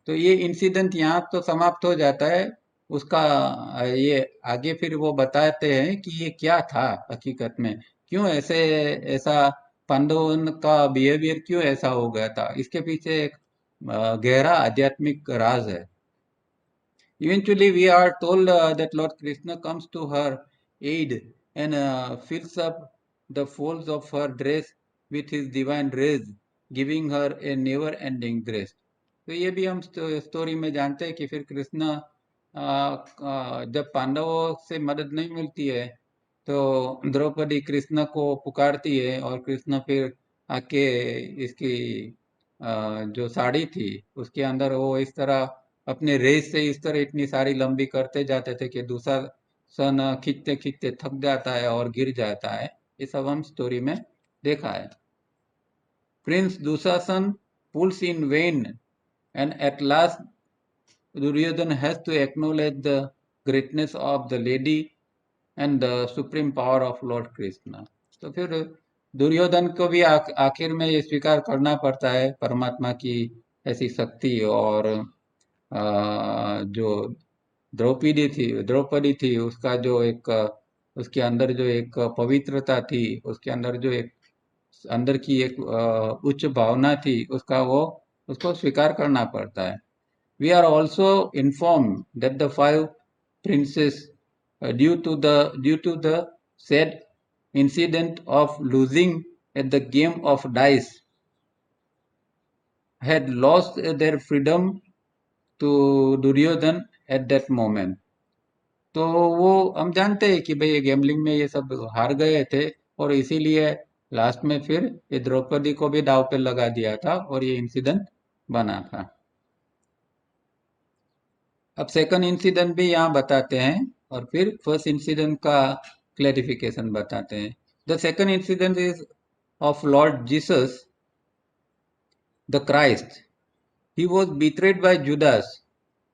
तो ये इंसिडेंट यहाँ तो समाप्त हो जाता है, उसका ये आगे फिर वो बताते हैं कि ये क्या था हकीकत में, क्यों ऐसा पांडवों का बिहेवियर क्यों ऐसा हो गया था, इसके पीछे एक गहरा आध्यात्मिक राज है। Eventually, we are told that Lord Krishna comes to her aid and fills up the folds of her dress with his divine rays, giving her a never-ending grace. तो ये भी हम स्टोरी में जानते हैं कि फिर कृष्ण जब पांडवों से मदद नहीं मिलती है, तो द्रौपदी कृष्ण को पुकारती है, और कृष्ण फिर आके इसकी जो साड़ी थी उसके अंदर वो इस तरह अपने रेस से इस तरह इतनी सारी लंबी करते जाते थे कि दूसरा सन खींचते खींचते थक जाता है और गिर जाता है। ये सब हम स्टोरी में देखा है। Prince Dushasan pulls in vain, and at last Duryodhana has to acknowledge the greatness of the lady and the supreme power of Lord Krishna. तो फिर दुर्योधन को भी आखिर में ये स्वीकार करना पड़ता है परमात्मा की ऐसी शक्ति, और जो द्रौपदी थी उसका जो एक उसके अंदर जो एक पवित्रता थी, उसके अंदर जो एक अंदर की एक उच्च भावना थी, उसका वो उसको स्वीकार करना पड़ता है। We are also informed that the five princes, due to the said incident of losing at the game of dice, had lost their freedom to Duryodhan at that moment. तो वो हम जानते हैं कि भाई ये गैम्बलिंग में ये सब हार गए थे, और इसीलिए लास्ट में फिर ये द्रौपदी को भी दांव पे लगा दिया था और ये इंसिडेंट बना था। अब सेकंड इंसिडेंट भी यहाँ बताते हैं, और फिर फर्स्ट इंसिडेंट का क्लैरिफिकेशन बताते हैं। The second incident is of Lord Jesus the Christ. He was betrayed by Judas,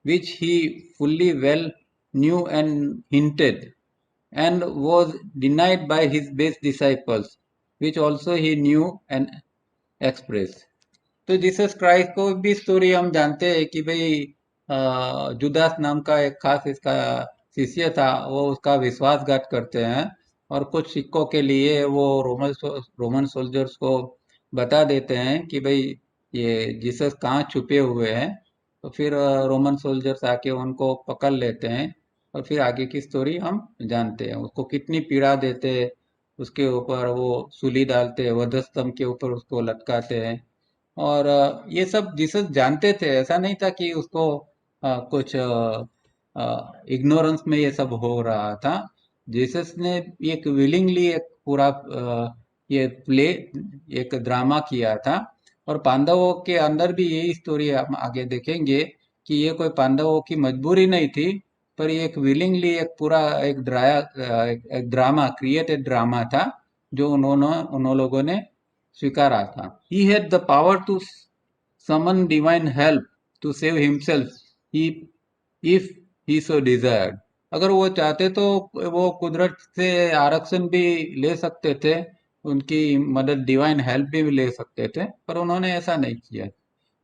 which he fully well knew and hinted, and was denied by his best disciples, which also he knew and expressed। तो Jesus Christ को भी story हम जानते हैं कि भाई जुदास नाम का एक खास इसका शिष्य था, वो उसका विश्वासघात करते हैं, और कुछ सिक्कों के लिए वो रोमन सोल्जर्स को बता देते हैं कि भाई ये जीसस कहाँ छुपे हुए हैं। तो फिर रोमन सोल्जर्स आके उनको पकड़ लेते हैं, और फिर आगे की स्टोरी हम जानते हैं। उसको कितनी पीड़ा देते हैं, उसके ऊपर वो सूली डालते हैं, वधस्तंभ के ऊपर उसको लटकाते हैं। और ये सब जीसस जानते थे, ऐसा नहीं था कि उसको कुछ इग्नोरेंस में ये सब हो रहा था। जीसस ने एक विलिंगली एक पूरा ये प्ले एक ड्रामा किया था। और पांडवों के अंदर भी यही स्टोरी हम आगे देखेंगे कि ये कोई पांडवों की मजबूरी नहीं थी, पर ये एक विलिंगली एक पूरा एक ड्रामा क्रिएटेड ड्रामा था, जो उन लोगों ने स्वीकारा था। He had the power to summon divine help to save himself if he so desired। अगर वो चाहते तो वो कुदरत से आरक्षण भी ले सकते थे, उनकी मदद डिवाइन हेल्प भी ले सकते थे, पर उन्होंने ऐसा नहीं किया।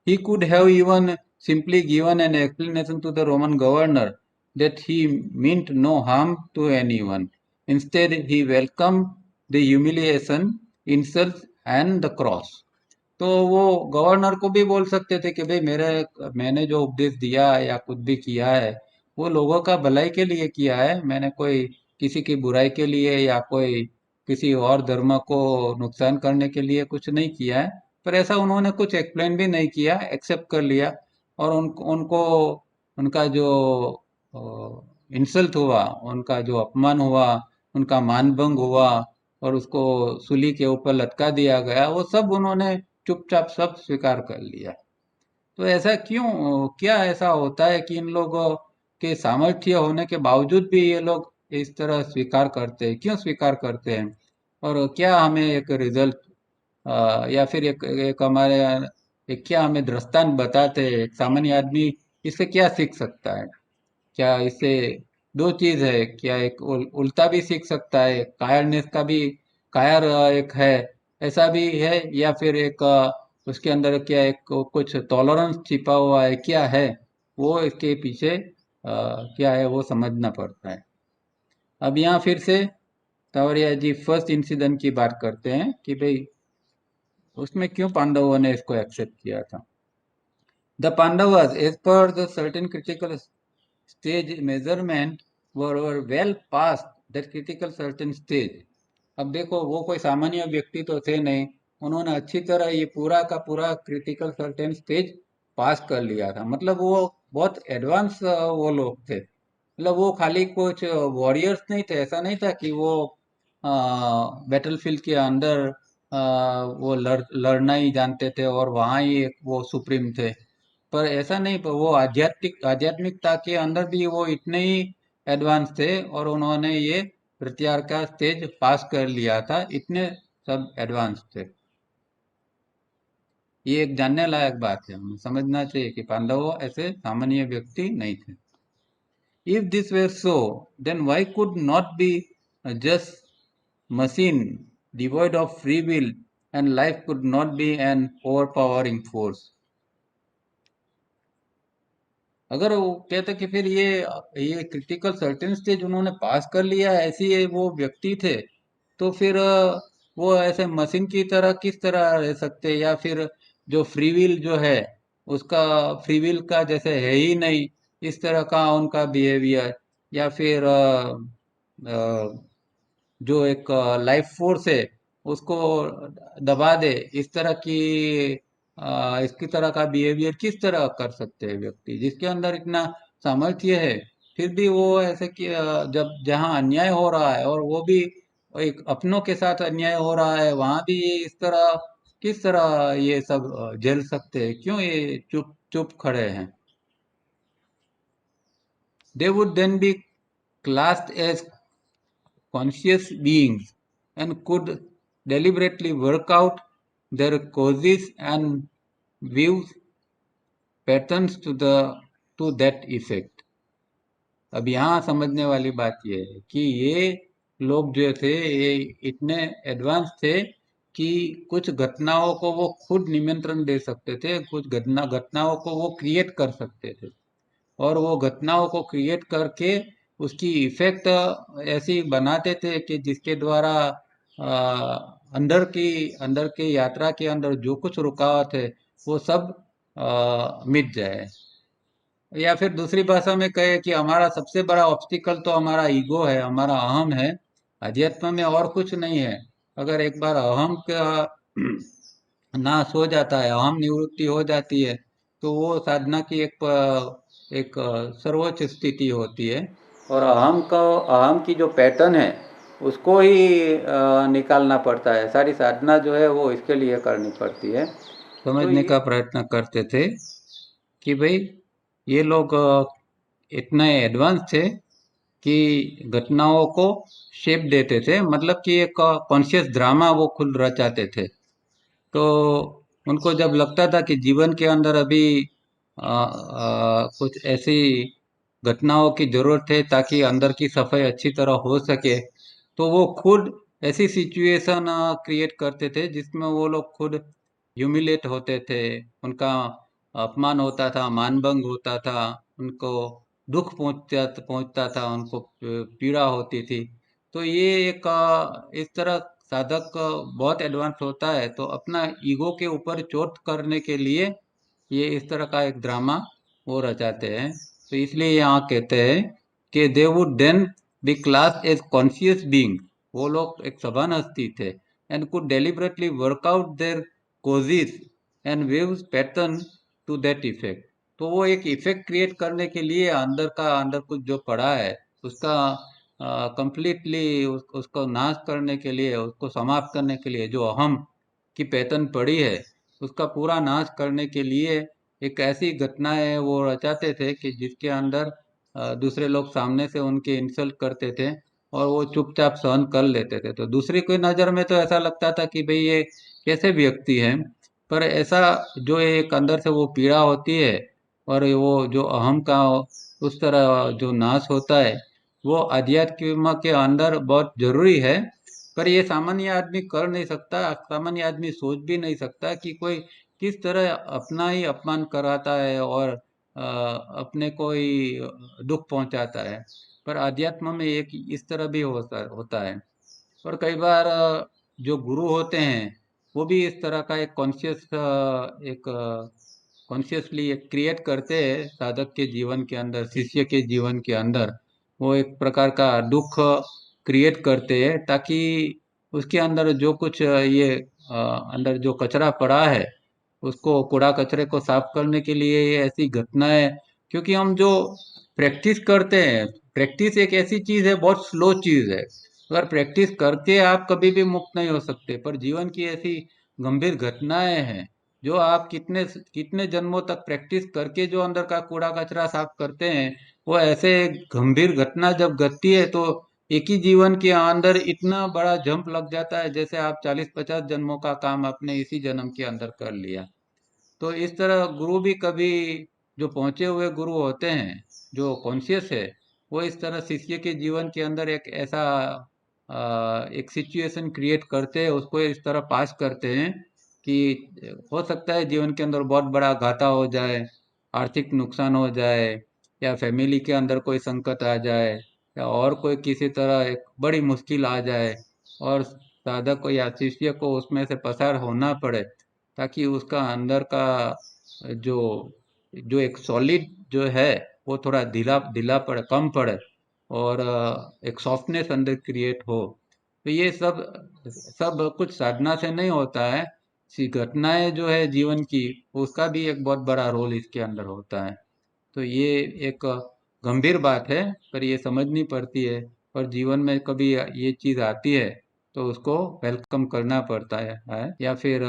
He could have even simply given an explanation to the Roman governor that he meant no harm to anyone। Instead, he welcomed the humiliation, insults and the cross। तो वो गवर्नर को भी बोल सकते थे कि भाई मैंने जो उपदेश दिया है या कुछ भी किया है, वो लोगों का भलाई के लिए किया है। मैंने कोई किसी की बुराई के लिए या कोई किसी और धर्म को नुकसान करने के लिए कुछ नहीं किया है। पर ऐसा उन्होंने कुछ एक्सप्लेन भी नहीं किया, एक्सेप्ट कर लिया। और उनको उनका जो इंसल्ट हुआ, उनका जो अपमान हुआ, उनका मानभंग हुआ, और उसको सूली के ऊपर लटका दिया गया, वो सब उन्होंने चुपचाप सब स्वीकार कर लिया। तो ऐसा क्यों, क्या ऐसा होता है कि इन लोगों के सामर्थ्य होने के बावजूद भी ये लोग इस तरह स्वीकार करते हैं, क्यों स्वीकार करते हैं? और क्या हमें एक रिजल्ट या फिर एक हमारे एक क्या हमें दृष्टांत बताते हैं, एक सामान्य आदमी इससे क्या सीख सकता है? क्या इससे दो चीज है, क्या एक उल्टा भी सीख सकता है, कायरनेस का भी, कायर एक है ऐसा भी है, या फिर एक उसके अंदर क्या एक कुछ टॉलरेंस छिपा हुआ है, क्या है वो इसके पीछे क्या है वो समझना पड़ता है। अब यहाँ फिर से तवरिया जी फर्स्ट इंसिडेंट की बात करते हैं कि भाई उसमें क्यों पांडवों ने इसको एक्सेप्ट किया था। द पांडवस एज पर the certain critical stage measurement were well past that critical certain stage। अब देखो वो कोई सामान्य व्यक्ति तो थे नहीं, उन्होंने अच्छी तरह ये पूरा का पूरा क्रिटिकल सर्टेन स्टेज पास कर लिया था। मतलब वो बहुत एडवांस वो लोग थे। मतलब वो खाली कुछ वॉरियर्स नहीं थे, ऐसा नहीं था कि वो बैटलफील्ड के अंदर वो लड़ना ही जानते थे और वहां ही वो सुप्रीम थे। पर ऐसा नहीं, पर वो आध्यात्मिकता के अंदर भी वो इतने ही एडवांस थे, और उन्होंने ये प्रत्यार का स्टेज पास कर लिया था, इतने सब एडवांस थे। ये एक जानने लायक बात है, हमें समझना चाहिए कि पांडवों ऐसे सामान्य व्यक्ति नहीं थे। If this were so, then why could not be just machine devoid of free will, and life could not be an overpowering force. अगर वो कहते कि फिर ये क्रिटिकल सर्टेन स्टेज उन्होंने पास कर लिया, ऐसी वो व्यक्ति थे, तो फिर वो ऐसे मशीन की तरह किस तरह रह सकते, या फिर जो फ्री विल जो है उसका, फ्री विल का जैसे है ही नहीं, इस तरह का उनका बिहेवियर, या फिर जो एक लाइफ फोर्स है उसको दबा दे, इस तरह की इसकी तरह का बिहेवियर किस तरह कर सकते हैं व्यक्ति जिसके अंदर इतना सामर्थ्य है, फिर भी वो ऐसे कि जब जहाँ अन्याय हो रहा है और वो भी एक अपनों के साथ अन्याय हो रहा है, वहां भी ये इस तरह किस तरह ये सब झेल सकते हैं, क्यों ये चुप चुप खड़े हैं? They would then be classed as conscious beings and could deliberately work out their causes and views patterns to that effect. अब यहाँ समझने वाली बात ये है कि ये लोग जो थे ये इतने एडवांस थे कि कुछ घटनाओं को वो खुद निमंत्रण दे सकते थे, कुछ घटनाओं को वो क्रिएट कर सकते थे, और वो घटनाओं को क्रिएट करके उसकी इफेक्ट ऐसी बनाते थे कि जिसके द्वारा अंदर की यात्रा के अंदर जो कुछ रुकावट है वो सब मिट जाए। या फिर दूसरी भाषा में कहे कि हमारा सबसे बड़ा ऑब्स्टिकल तो हमारा ईगो है, हमारा अहम है, अध्यात्म में और कुछ नहीं है। अगर एक बार अहम का नाश हो जाता है, अहम निवृत्ति हो जाती है, तो वो साधना की एक सर्वोच्च स्थिति होती है, और अहम की जो पैटर्न है उसको ही निकालना पड़ता है। सारी साधना जो है वो इसके लिए करनी पड़ती है। तो समझने का प्रयत्न करते थे कि भाई ये लोग इतने एडवांस थे कि घटनाओं को शेप देते थे, मतलब कि एक कॉन्शियस ड्रामा वो खुद रचाते थे। तो उनको जब लगता था कि जीवन के अंदर अभी कुछ ऐसी घटनाओं की जरूरत है ताकि अंदर की सफाई अच्छी तरह हो सके, तो वो खुद ऐसी सिचुएशन क्रिएट करते थे जिसमें वो लोग खुद ह्यूमिलेट होते थे, उनका अपमान होता था, मानभंग होता था, उनको दुख पहुंचता था, उनको पीड़ा होती थी। तो ये एक इस तरह साधक बहुत एडवांस होता है तो अपना ईगो के ऊपर चोट करने के लिए ये इस तरह का एक ड्रामा वो रचाते हैं। तो इसलिए यहाँ कहते हैं कि they would then be class as conscious being, वो लोग एक सभान हस्ती थे, and could deliberately work out their causes and waves pattern to that effect. तो वो एक इफेक्ट क्रिएट करने के लिए अंदर कुछ जो पड़ा है उसका कंप्लीटली उसको नाश करने के लिए, उसको समाप्त करने के लिए, जो अहम की पैतन पड़ी है उसका पूरा नाश करने के लिए एक ऐसी घटनाएं वो रचाते थे कि जिसके अंदर दूसरे लोग सामने से उनके इंसल्ट करते थे और वो चुपचाप सहन कर लेते थे। तो दूसरी कोई नज़र में तो ऐसा लगता था कि भाई ये कैसे व्यक्ति हैं, पर ऐसा जो एक अंदर से वो पीड़ा होती है और वो जो अहम का उस तरह जो नाश होता है, वो अध्यात्म के अंदर बहुत जरूरी है। पर ये सामान्य आदमी कर नहीं सकता, सामान्य आदमी सोच भी नहीं सकता कि कोई किस तरह अपना ही अपमान कराता है और अपने को ही दुख पहुंचाता है। पर अध्यात्म में एक इस तरह भी होता है। और कई बार जो गुरु होते हैं वो भी इस तरह का एक एक कॉन्शियसली एक क्रिएट करते हैं साधक के जीवन के अंदर, शिष्य के जीवन के अंदर। वो एक प्रकार का दुख क्रिएट करते हैं ताकि उसके अंदर जो कुछ अंदर जो कचरा पड़ा है उसको, कूड़ा कचरे को साफ करने के लिए ये ऐसी घटनाएं, क्योंकि हम जो प्रैक्टिस करते हैं, प्रैक्टिस एक ऐसी चीज है, बहुत स्लो चीज है। अगर प्रैक्टिस करके आप कभी भी मुक्त नहीं हो सकते, पर जीवन की ऐसी गंभीर घटनाएं हैं जो आप कितने कितने जन्मों तक प्रैक्टिस करके जो अंदर का कूड़ा कचरा साफ करते हैं, वो ऐसे गंभीर घटना जब घटती है तो एक ही जीवन के अंदर इतना बड़ा जंप लग जाता है जैसे आप 40-50 जन्मों का काम आपने इसी जन्म के अंदर कर लिया। तो इस तरह गुरु भी कभी, जो पहुंचे हुए गुरु होते हैं, जो कॉन्शियस है, वो इस तरह शिष्य के जीवन के अंदर एक ऐसा एक सिचुएशन क्रिएट करते हैं, उसको इस तरह पास करते हैं कि हो सकता है जीवन के अंदर बहुत बड़ा घाटा हो जाए, आर्थिक नुकसान हो जाए, या फैमिली के अंदर कोई संकट आ जाए, या और कोई किसी तरह एक बड़ी मुश्किल आ जाए, और साधक को या शिष्य को उसमें से पसार होना पड़े, ताकि उसका अंदर का जो जो एक सॉलिड जो है वो थोड़ा ढीला ढीला पड़े, कम पड़े, और एक सॉफ्टनेस अंदर क्रिएट हो। तो ये सब सब कुछ साधना से नहीं होता है। सी घटनाएं जो है जीवन की, उसका भी एक बहुत बड़ा रोल इसके अंदर होता है। तो ये एक गंभीर बात है, पर ये समझनी पड़ती है। और जीवन में कभी ये चीज़ आती है तो उसको वेलकम करना पड़ता है। या फिर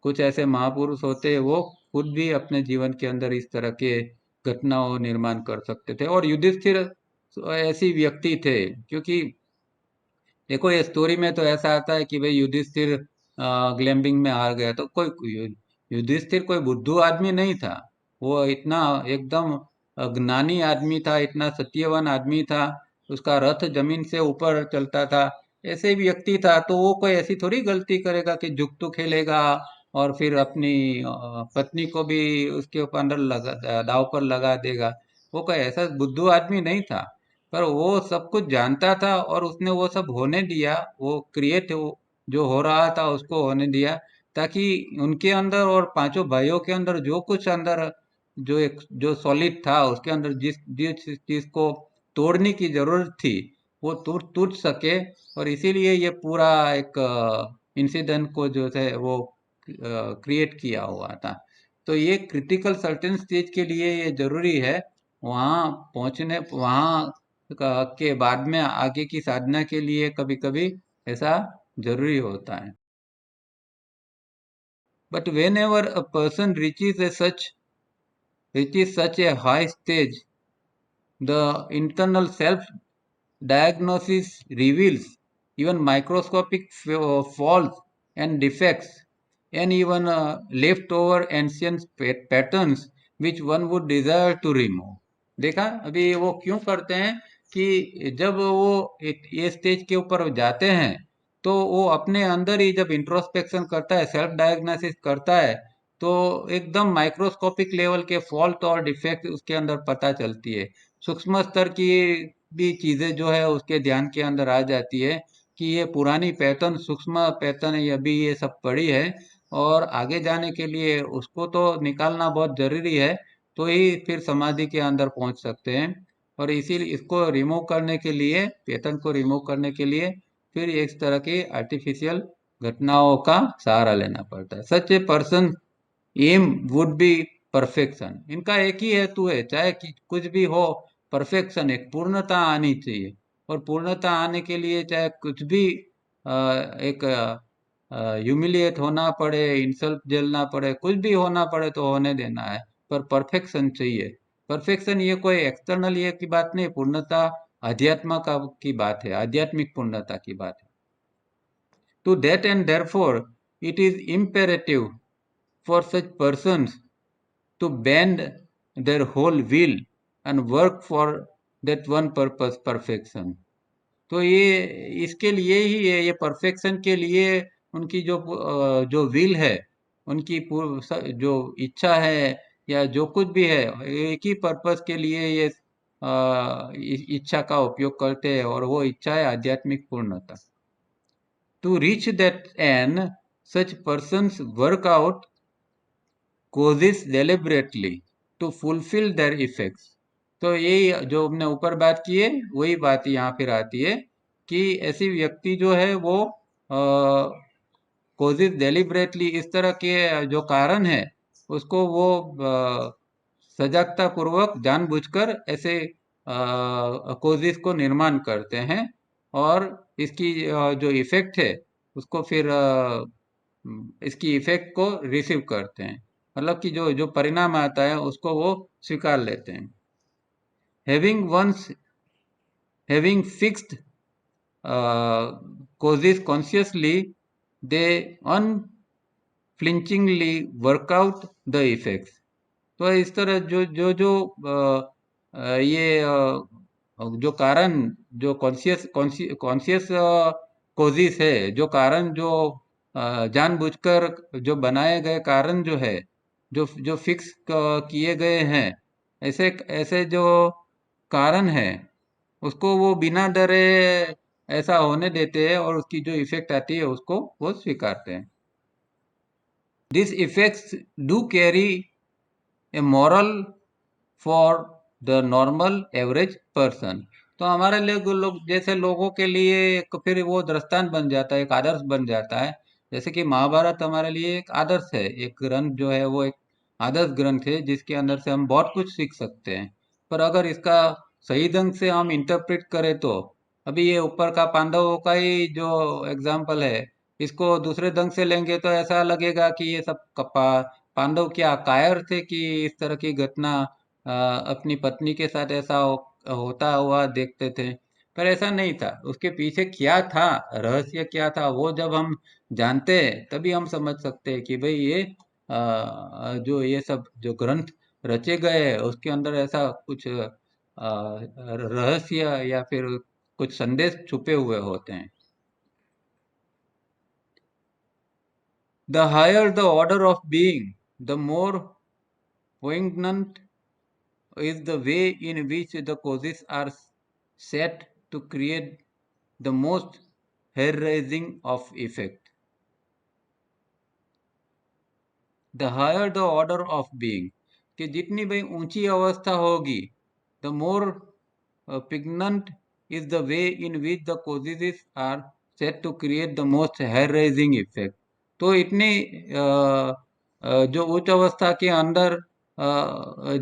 कुछ ऐसे महापुरुष होते हैं, वो खुद भी अपने जीवन के अंदर इस तरह के घटनाओं निर्माण कर सकते थे। और युधिष्ठिर ऐसी व्यक्ति थे, क्योंकि देखो ये स्टोरी में तो ऐसा आता है कि भाई युधिष्ठिर ग्लैम्बिंग में हार गया, तो युधिष्ठिर कोई बुद्धू आदमी नहीं था। वो इतना एकदम ज्ञानी आदमी था, इतना सत्यवान आदमी था, उसका रथ जमीन से ऊपर चलता था। ऐसे व्यक्ति था, तो वो कोई ऐसी थोड़ी गलती करेगा कि जुगतू खेलेगा और फिर अपनी पत्नी को भी उसके ऊपर अंदर लगा, दाव पर लगा देगा। वो कोई ऐसा बुद्धू आदमी नहीं था, पर वो सब कुछ जानता था और उसने वो सब होने दिया। वो क्रिएट जो हो रहा था उसको होने दिया, ताकि उनके अंदर और पांचों भाइयों के अंदर जो कुछ अंदर जो एक जो सॉलिड था, उसके अंदर जिस जिस चीज को तोड़ने की जरूरत थी, वो टूट टूट सके। और इसीलिए ये पूरा एक इंसिडेंट को जो है वो क्रिएट किया हुआ था। तो ये क्रिटिकल सर्टेन स्टेज के लिए ये जरूरी है। वहाँ पहुँचने वहाँ के बाद में आगे की साधना के लिए कभी कभी ऐसा जरूरी होता है। But when ever a person reaches such a high stage, the internal self diagnosis reveals even microscopic faults and defects, and even leftover ancient patterns which one would desire to remove. देखा अभी वो क्यों करते हैं कि जब वो ये स्टेज के ऊपर जाते हैं, तो वो अपने अंदर ही जब इंट्रोस्पेक्शन करता है, सेल्फ डायग्नोसिस करता है, तो एकदम माइक्रोस्कोपिक लेवल के फॉल्ट और डिफेक्ट उसके अंदर पता चलती है। सूक्ष्म स्तर की भी चीजें जो है उसके ध्यान के अंदर आ जाती है कि ये पुरानी पैटर्न, सूक्ष्म पैटर्न ये अभी ये सब पड़ी है, और आगे जाने के लिए उसको तो निकालना बहुत जरूरी है, तो ही फिर समाधि के अंदर पहुंच सकते हैं। और इसीलिए इसको रिमूव करने के लिए, पैटर्न को रिमूव करने के लिए फिर इस तरह की आर्टिफिशियल घटनाओं का सहारा लेना पड़ता है। Such a person am would be perfection. इनका एक ही हेतु है, चाहे कि कुछ भी हो, परफेक्शन, एक पूर्णता आनी चाहिए। और पूर्णता आने के लिए चाहे कुछ भी एक ह्यूमिलिएट होना पड़े, इंसल्ट झेलना पड़े, कुछ भी होना पड़े तो होने देना है, पर परफेक्शन चाहिए। परफेक्शन ये कोई एक्सटर्नल ये की बात नहीं, पूर्णता अध्यात्म का की बात है, आध्यात्मिक पूर्णता की बात है। To that end therefore it is imperative for such persons to bend their whole will and work for that one purpose, perfection. तो ये इसके लिए ही ये परफेक्शन के लिए उनकी जो विल है, उनकी जो इच्छा है, या जो कुछ भी है, एक ही पर्पस के लिए ये इच्छा का उपयोग करते हैं, और वो इच्छा है आध्यात्मिक पूर्णता। To reach that end such persons work out causes deliberately to fulfill their effects। तो यही जो हमने ऊपर बात की है, वही बात यहाँ फिर आती है कि ऐसी व्यक्ति जो है वो कोजिस डेलिबरेटली, इस तरह के जो कारण है उसको वो सजगता पूर्वक जानबूझकर ऐसे कोजिस को निर्माण करते हैं, और इसकी जो इफेक्ट है उसको फिर इसकी इफेक्ट को रिसीव करते हैं। मतलब कि जो जो परिणाम आता है उसको वो स्वीकार लेते हैं। Having once having fixed causes consciously, they unflinchingly work out the effects। तो इस तरह जो जो जो ये जो कारण, जो कॉन्शियस कोजिस है, जो कारण जो जानबूझकर जो बनाए गए कारण जो है, जो जो फिक्स किए गए हैं, ऐसे ऐसे जो कारण है, उसको वो बिना डरे ऐसा होने देते हैं और उसकी जो इफेक्ट आती है उसको वो स्वीकारते हैं. This effects do carry A moral for the normal average person. तो हमारे लिए लोग जैसे लोगों के लिए फिर वो दृष्टांत बन जाता है, एक आदर्श बन जाता है. जैसे कि महाभारत हमारे लिए एक आदर्श है, एक ग्रंथ जो है वो एक आदर्श ग्रंथ है जिसके अंदर से हम बहुत कुछ सीख सकते हैं. पर अगर इसका सही ढंग से हम इंटरप्रेट करें तो अभी ये ऊपर का पांडवों का ही जो एग्जाम्पल है, इसको दूसरे ढंग से लेंगे तो ऐसा लगेगा कि ये सब पांडव क्या कायर थे कि इस तरह की घटना अपनी पत्नी के साथ ऐसा होता हुआ देखते थे. पर ऐसा नहीं था, उसके पीछे क्या था, रहस्य क्या था, वो जब हम जानते हैं तभी हम समझ सकते हैं कि भाई ये जो ये सब जो ग्रंथ रचे गए हैं उसके अंदर ऐसा कुछ रहस्य या फिर कुछ संदेश छुपे हुए होते हैं. The higher the order of being, the more poignant is the way in which the causes are set to create the most hair-raising of effect. The higher the order of being, कि जितनी भाई ऊंची अवस्था होगी, the more pregnant is the way in which the causes are set to create the most hair-raising effect. तो इतनी जो उच्च अवस्था के अंदर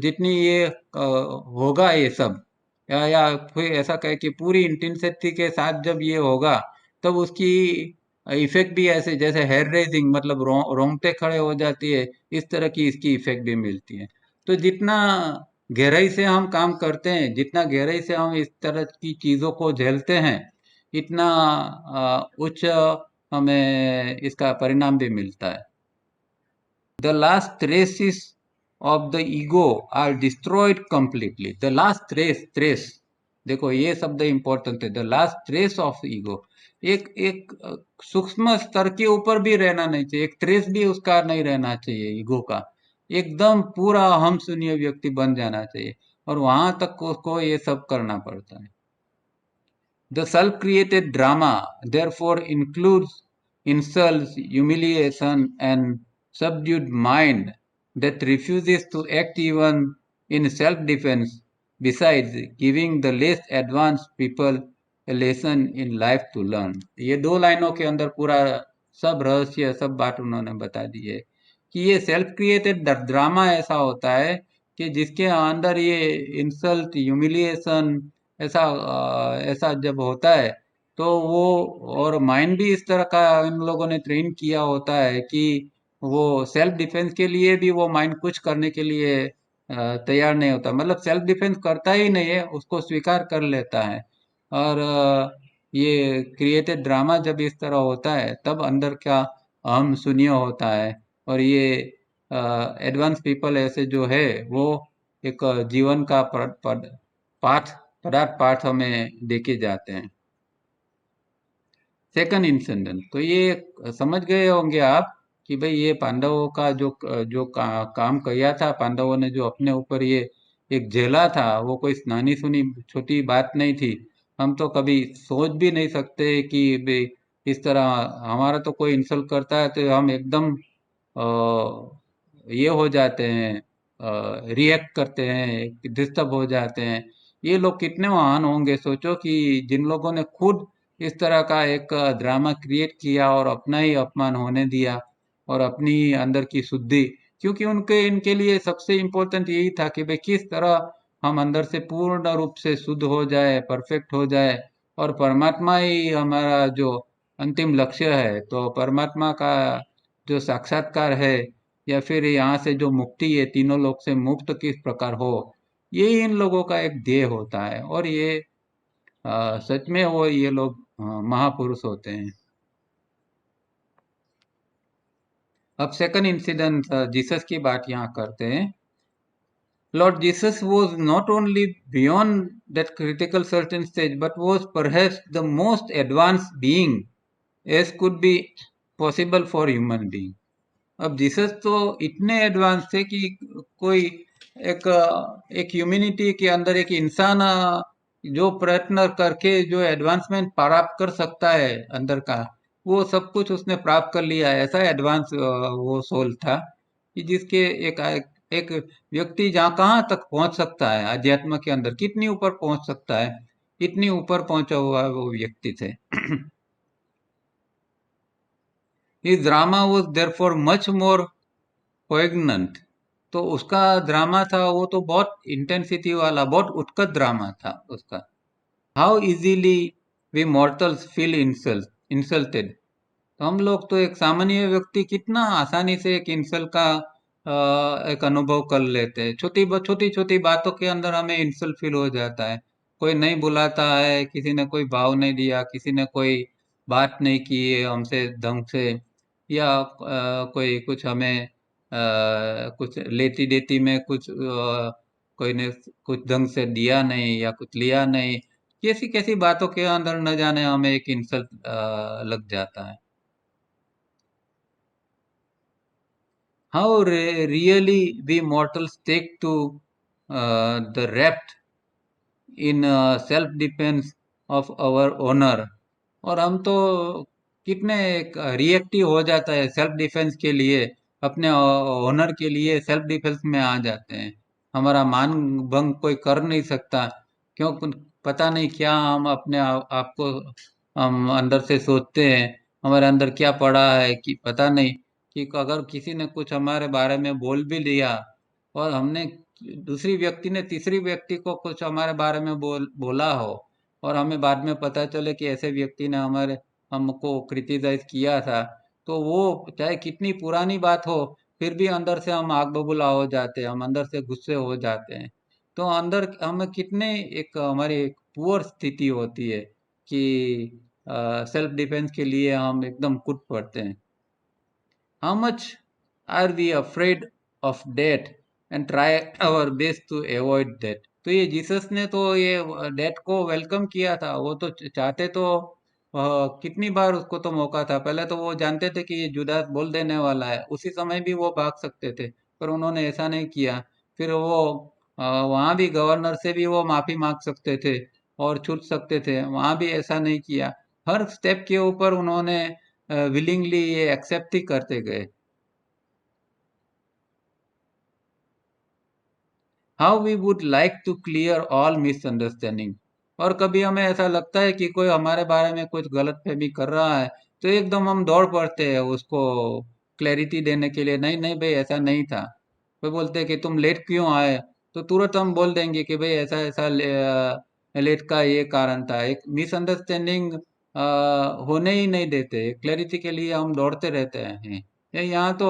जितनी ये होगा ये सब, या फिर ऐसा कहे कि पूरी इंटेंसिटी के साथ जब ये होगा तब उसकी इफेक्ट भी ऐसे जैसे हेयर रेजिंग मतलब रोंगटे खड़े हो जाती है, इस तरह की इसकी इफेक्ट भी मिलती है. तो जितना गहराई से हम काम करते हैं, जितना गहराई से हम इस तरह की चीजों को झेलते हैं, इतना उच्च हमें इसका परिणाम भी मिलता है. The last traces of the ego are destroyed completely. The last trace, देखो ये शब्द इम्पोर्टेंट है. The last trace of ego, एक एक सूक्ष्म स्तर के ऊपर भी रहना नहीं चाहिए, एक ट्रेस भी उसका नहीं रहना चाहिए ईगो का. एकदम पूरा हम शून्य व्यक्ति बन जाना चाहिए, और वहां तक उसको ये सब करना पड़ता है. The self-created drama therefore includes insults, humiliation, and subdued mind that refuses to act even in self-defense, besides giving the less advanced people a lesson in life to learn. ये दो लाइनों के अंदर पूरा सब रहस्य सब बात उन्होंने बता दी है कि ये सेल्फ क्रिएटेड ड्रामा ऐसा होता है कि जिसके अंदर ये इंसल्ट, ह्यूमिलिएशन, ऐसा ऐसा जब होता है तो वो, और माइंड भी इस तरह का इन लोगों ने ट्रेन किया होता है कि वो सेल्फ डिफेंस के लिए भी वो माइंड कुछ करने के लिए तैयार नहीं होता, मतलब सेल्फ डिफेंस करता ही नहीं है, उसको स्वीकार कर लेता है. और ये क्रिएटेड ड्रामा जब इस तरह होता है तब अंदर का अहम शून्य होता है, और ये एडवांस पीपल ऐसे जो है वो एक जीवन का पाठ पदार्थ पाठ हमें देखे जाते हैं. सेकंड इंसिडेंट, तो ये समझ गए होंगे आप कि भाई ये पांडवों का जो काम किया था, पांडवों ने जो अपने ऊपर ये एक झेला था, वो कोई नानी सुनी छोटी बात नहीं थी. हम तो कभी सोच भी नहीं सकते कि भाई इस तरह हमारा तो कोई इंसल्ट करता है तो हम एकदम ये हो जाते हैं, रिएक्ट करते हैं, डिस्टर्ब हो जाते हैं. ये लोग कितने महान होंगे, सोचो कि जिन लोगों ने खुद इस तरह का एक ड्रामा क्रिएट किया और अपना ही अपमान होने दिया और अपनी अंदर की शुद्धि, क्योंकि उनके इनके लिए सबसे इम्पोर्टेंट यही था कि भाई किस तरह हम अंदर से पूर्ण रूप से शुद्ध हो जाए, परफेक्ट हो जाए, और परमात्मा ही हमारा जो अंतिम लक्ष्य है. तो परमात्मा का जो साक्षात्कार है, या फिर यहाँ से जो मुक्ति है, तीनों लोक से मुक्त किस प्रकार हो, यही इन लोगों का एक ध्येय होता है. और ये सच में वो ये लोग महापुरुष होते हैं. अब सेकंड इंसिडेंट जीसस की बात यहाँ करते हैं. Lord Jesus was not only beyond that critical certain stage, but was perhaps the most advanced being as could be possible for human being. अब जीसस तो इतने एडवांस थे कि कोई एक ह्यूमैनिटी के अंदर एक इंसान जो प्रयत्न करके जो एडवांसमेंट प्राप्त कर सकता है अंदर का, वो सब कुछ उसने प्राप्त कर लिया है। ऐसा एडवांस वो सोल था कि जिसके एक व्यक्ति जहाँ कहाँ तक पहुंच सकता है अध्यात्म के अंदर, कितनी ऊपर पहुंच सकता है, इतनी ऊपर पहुंचा हुआ वो व्यक्ति थे। His drama was therefore much more poignant। तो उसका ड्रामा था वो तो बहुत इंटेंसिटी वाला, बहुत उत्कट ड्रामा था उसका। How easily we mortals feel insulted. तो हम लोग तो एक सामान्य व्यक्ति कितना आसानी से एक इंसल्ट का एक अनुभव कर लेते हैं। छोटी छोटी छोटी बातों के अंदर हमें इंसल्ट फील हो जाता है। कोई नहीं बुलाता है, किसी ने कोई भाव नहीं दिया, किसी ने कोई बात नहीं की है हमसे ढंग से, या कोई कुछ हमें कुछ लेती देती में कुछ कोई ने कुछ ढंग से दिया नहीं या कुछ लिया नहीं, कैसी कैसी बातों के अंदर न जाने हमें एक इंसल्ट लग जाता है। How really we mortals take to the rapt in self defense of our honor। और हम तो कितने रिएक्टिव हो जाता है सेल्फ डिफेंस के लिए, अपने ऑनर के लिए सेल्फ डिफेंस में आ जाते हैं। हमारा मान भंग कोई कर नहीं सकता, क्यों? पता नहीं क्या हम अपने आप को हम अंदर से सोचते हैं, हमारे अंदर क्या पड़ा है कि पता नहीं, कि अगर किसी ने कुछ हमारे बारे में बोल भी दिया और हमने दूसरी व्यक्ति ने तीसरी व्यक्ति को कुछ हमारे बारे में बोला हो, और हमें बाद में पता चले कि ऐसे व्यक्ति ने हमारे हमको क्रिटिसाइज किया था, तो वो चाहे कितनी पुरानी बात हो, फिर भी अंदर से हम आग बबूला हो जाते हैं, हम अंदर से गुस्से हो जाते हैं। तो अंदर हमें कितने एक हमारी एक पुअर स्थिति होती है कि सेल्फ डिफेंस के लिए हम एकदम कूद पड़ते हैं। How much are we afraid of death and try our best to avoid death. तो ये जीसस ने तो ये डेथ को वेलकम किया था। वो तो चाहते तो कितनी बार उसको तो मौका था। पहले तो वो जानते थे कि ये जुदास बोल देने वाला है, उसी समय भी वो भाग सकते थे, पर उन्होंने ऐसा नहीं किया। फिर वो वहाँ भी गवर्नर से भी वो माफी मांग सकते थे और छूट सकते थे, वहाँ भी ऐसा नहीं किया। हर स्टेप के ऊपर उन्होंने विलिंगली ये एक्सेप्ट ही करते गए। How we would like to clear all misunderstanding. और कभी हमें ऐसा लगता है कि कोई हमारे बारे में कुछ गलतफहमी कर रहा है, तो एकदम हम दौड़ पड़ते हैं उसको क्लैरिटी देने के लिए। नहीं नहीं भाई, ऐसा नहीं था। कोई बोलते हैं कि तुम लेट क्यों आए, तो तुरंत हम बोल देंगे कि भाई ऐसा ऐसा लेट का ये कारण था। एक मिसअंडरस्टैंडिंग होने ही नहीं देते, क्लैरिटी के लिए हम दौड़ते रहते हैं। यहाँ तो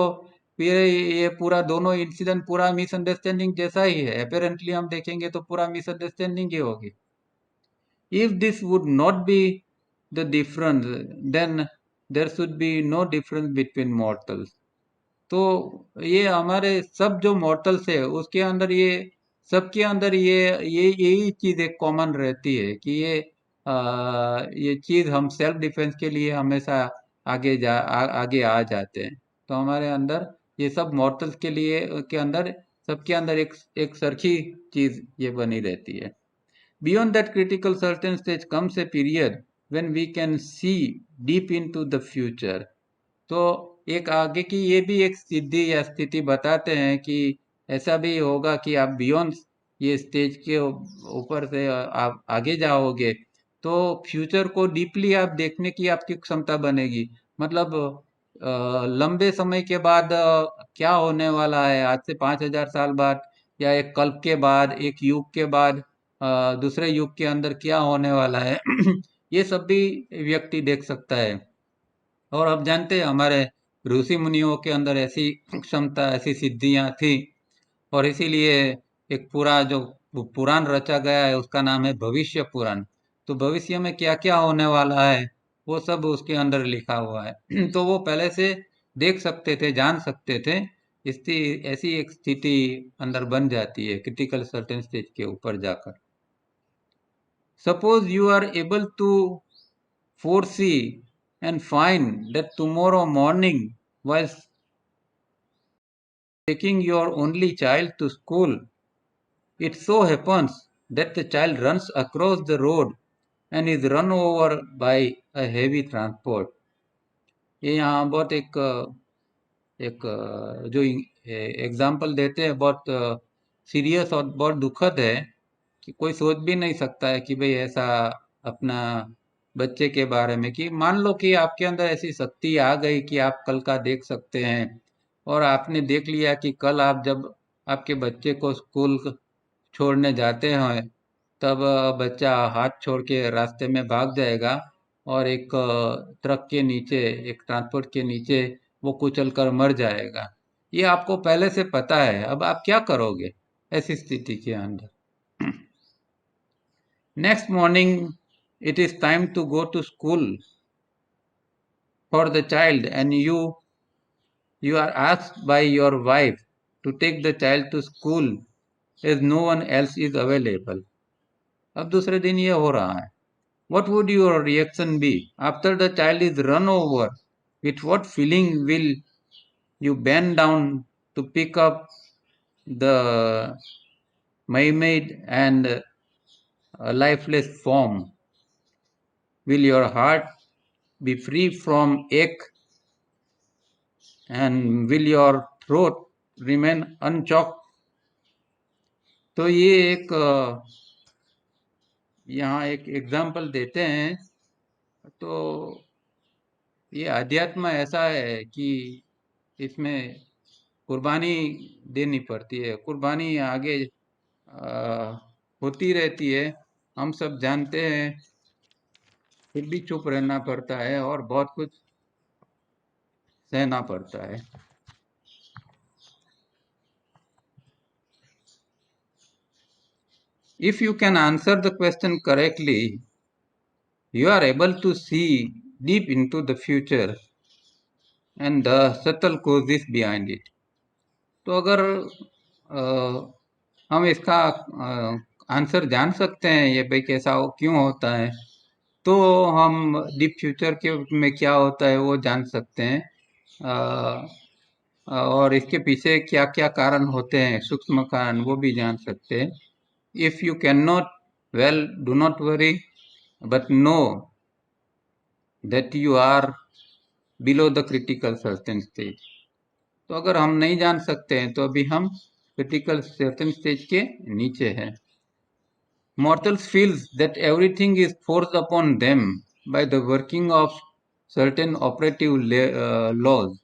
फिर ये पूरा दोनों इंसिडेंट पूरा मिसअंडरस्टैंडिंग जैसा ही है। अपेरेंटली हम देखेंगे तो पूरा मिसअंडरस्टैंडिंग ही होगी। If this would not be the difference, then there should be no difference between mortals. तो ये हमारे सब जो मॉर्टल्स है उसके अंदर ये सबके अंदर ये यही चीज एक कॉमन रहती है कि ये चीज हम सेल्फ डिफेंस के लिए हमेशा आगे आ जाते हैं। तो हमारे अंदर ये सब मॉर्टल्स के लिए के अंदर सबके अंदर एक सरखी चीज ये बनी रहती है। Beyond that critical certain stage comes a period when we can see deep into the future। तो एक आगे की ये भी एक सिद्धि या स्थिति बताते हैं कि ऐसा भी होगा कि आप बियॉन्ड ये स्टेज के ऊपर से आप आगे जाओगे, तो फ्यूचर को डीपली आप देखने की आपकी क्षमता बनेगी। मतलब लंबे समय के बाद क्या होने वाला है, आज से 5,000 साल बाद, या एक कल्प के बाद, एक युग के बाद दूसरे युग के अंदर क्या होने वाला है ये सब भी व्यक्ति देख सकता है। और आप जानते हैं हमारे ऋषि मुनियों के अंदर ऐसी क्षमता, ऐसी सिद्धियां थी। और इसीलिए एक पूरा जो पुराण रचा गया है उसका नाम है भविष्य पुराण। तो भविष्य में क्या क्या होने वाला है वो सब उसके अंदर लिखा हुआ है तो वो पहले से देख सकते थे, जान सकते थे। इसी ऐसी एक स्थिति अंदर बन जाती है क्रिटिकल सर्टेन स्टेज के ऊपर जाकर. Suppose you are able to foresee and find that tomorrow morning, while taking your only child to school, it so happens that the child runs across the road and is run over by a heavy transport. ये यहाँ बहुत एक जो example देते हैं बहुत serious और बहुत दुखद है कि कोई सोच भी नहीं सकता है कि भाई ऐसा अपना बच्चे के बारे में कि मान लो कि आपके अंदर ऐसी शक्ति आ गई कि आप कल का देख सकते हैं और आपने देख लिया कि कल आप जब आपके बच्चे को स्कूल छोड़ने जाते हैं तब बच्चा हाथ छोड़ के रास्ते में भाग जाएगा और एक ट्रक के नीचे एक ट्रांसपोर्ट के नीचे वो कुचल कर मर जाएगा. ये आपको पहले से पता है. अब आप क्या करोगे ऐसी स्थिति के अंदर? Next morning, it is time to go to school for the child, and you are asked by your wife to take the child to school as no one else is available. अब दूसरे दिन ये हो रहा है. What would your reaction be after the child is run over? With what feeling will you bend down to pick up the mermaid and a lifeless form? Will your heart be free from ache, and will your throat remain unchoked? तो ये एक यहाँ एक example देते हैं. तो ये अध्यात्म ऐसा है कि इसमें कुर्बानी देनी पड़ती है. कुर्बानी आगे होती रहती है, हम सब जानते हैं, फिर भी चुप रहना पड़ता है और बहुत कुछ सहना पड़ता है. If you can answer the question correctly, you are able to see deep into the future and the subtle causes behind it. तो अगर हम इसका आंसर जान सकते हैं ये भाई कैसा क्यों होता है, तो हम डीप फ्यूचर के में क्या होता है वो जान सकते हैं. और इसके पीछे क्या क्या कारण होते हैं, सूक्ष्म कारण, वो भी जान सकते हैं. If you can not, well do not worry, but know that you are below the critical certain stage. तो अगर हम नहीं जान सकते हैं तो अभी हम क्रिटिकल सर्टेन स्टेज के नीचे हैं. Mortals feels that everything is forced upon them by the working of certain operative laws.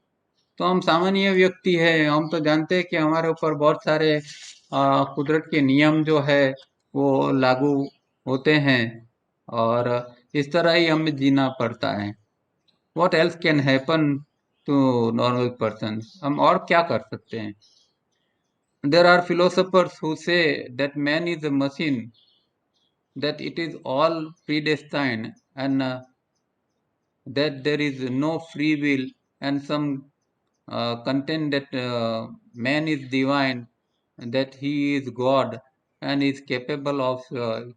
तो हम सामान्य व्यक्ति हैं, हम तो जानते हैं कि हमारे ऊपर बहुत सारे कुदरत के नियम जो है वो लागू होते हैं और इस तरह ही हमें जीना पड़ता है. What else can happen to normal person? हम और क्या कर सकते हैं? There are philosophers who say that man is a machine, that it is all predestined, and that there is no free will, and some contend that man is divine, and that he is God and is capable of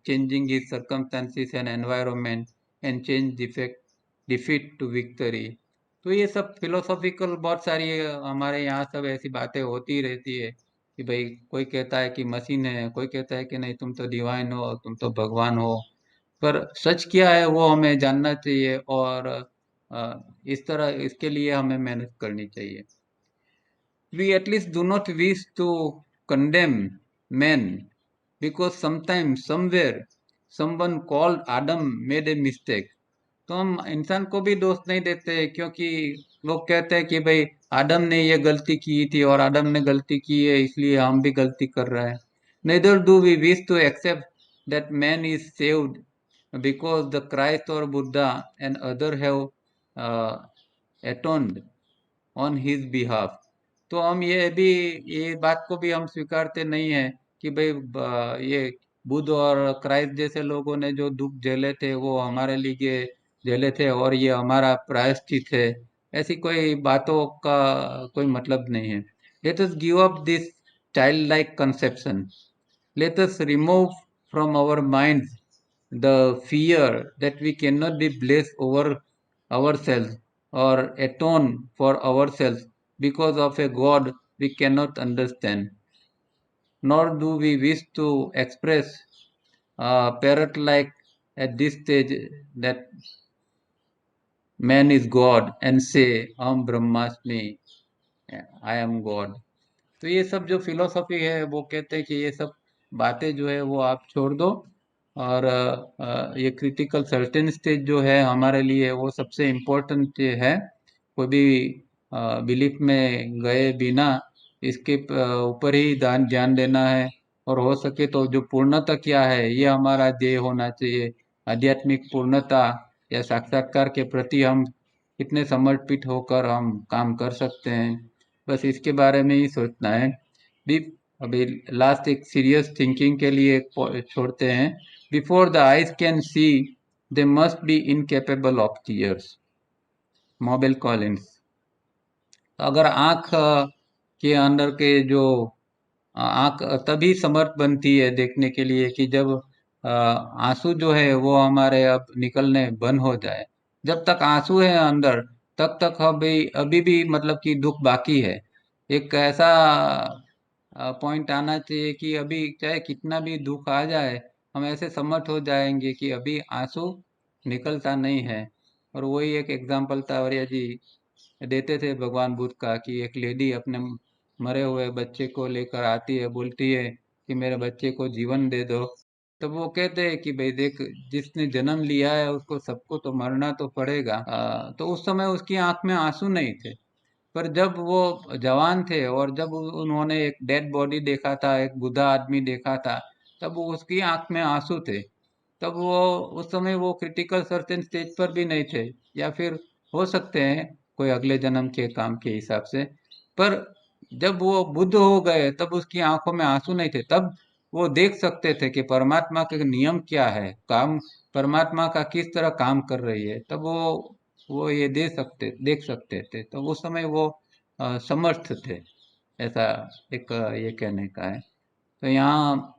changing his circumstances and environment and change defeat to victory. तो ये सब philosophical बहुत सारी हमारे यहाँ सब ऐसी बातें होती रहती है कि भाई कोई कहता है कि मशीन है, कोई कहता है कि नहीं तुम तो डिवाइन हो, तुम तो भगवान हो. पर सच क्या है वो हमें जानना चाहिए और इस तरह इसके लिए हमें मेहनत करनी चाहिए. We at least do not wish to condemn men because sometimes somewhere someone called Adam made a mistake. तो हम इंसान को भी दोष नहीं देते क्योंकि लोग कहते हैं कि भाई आदम ने ये गलती की थी और आदम ने गलती की है इसलिए हम भी गलती कर रहे हैं. Neither do we wish to accept that man is saved because the Christ or Buddha and other have uh, atoned on his behalf. तो हम ये बात को भी हम स्वीकारते नहीं है कि भाई ये बुद्ध और क्राइस्ट जैसे लोगों ने जो दुख झेले थे वो हमारे लिए झेले थे और ये हमारा प्रायश्चित है. ऐसी कोई बातों का कोई मतलब नहीं है. Let us give up this childlike conception. Let us remove from our minds the fear that we cannot be blessed over ourselves or atone for ourselves because of a God we cannot understand. Nor do we wish to express parrot like at this stage that man is God and say, Am Brahmasmi, I am God. तो ये सब जो philosophy है वो कहते हैं कि ये सब बातें जो है वो आप छोड़ दो और ये क्रिटिकल सर्टेन स्टेज जो है हमारे लिए वो सबसे इम्पोर्टेंट है। कोई भी बिलीफ में गए बिना इसके ऊपर ही ध्यान देना है और हो सके तो जो पूर्णता क्या है ये हमारा ध्येय होना चाहिए। आध्यात्मिक पूर्णता या साक्षात्कार के प्रति हम कितने समर्पित होकर हम काम कर सकते हैं, बस इसके बारे में ही सोचना है। भी अभी लास्ट एक सीरियस थिंकिंग के लिए छोड़ते हैं। Before the eyes can see they must be incapable of tears, mobile Collins. तो अगर आंख के अंदर के जो आंख तभी समर्थ बनती है देखने के लिए कि जब आंसू जो है वो हमारे अब निकलने बंद हो जाए। जब तक आंसू है अंदर तब तक अभी अभी भी मतलब कि दुख बाकी है। एक ऐसा पॉइंट आना चाहिए कि अभी चाहे कितना भी दुख आ जाए हम ऐसे समर्थ हो जाएंगे कि अभी आंसू निकलता नहीं है। और वही एक एग्जाम्पल तावरिया जी देते थे भगवान बुद्ध का कि एक लेडी अपने मरे हुए बच्चे को लेकर आती है, बोलती है कि मेरे बच्चे को जीवन दे दो। तब वो कहते हैं कि भाई देख, जिसने जन्म लिया है उसको सबको तो मरना तो पड़ेगा। तो उस समय उसकी आंख में आंसू नहीं थे। पर जब वो जवान थे और जब उन्होंने एक डेड बॉडी देखा था, एक बूढ़ा आदमी देखा था, तब उसकी आंख में आंसू थे। तब वो उस समय वो क्रिटिकल सर्टेन स्टेज पर भी नहीं थे, या फिर हो सकते हैं कोई अगले जन्म के काम के हिसाब से। पर जब वो बुद्ध हो गए तब उसकी आंखों में आंसू नहीं थे। तब वो देख सकते थे कि परमात्मा के नियम क्या है, काम परमात्मा का किस तरह काम कर रही है। तब वो ये देख सकते थे। तो उस समय वो समर्थ थे, ऐसा एक ये कहने का है। तो यहाँ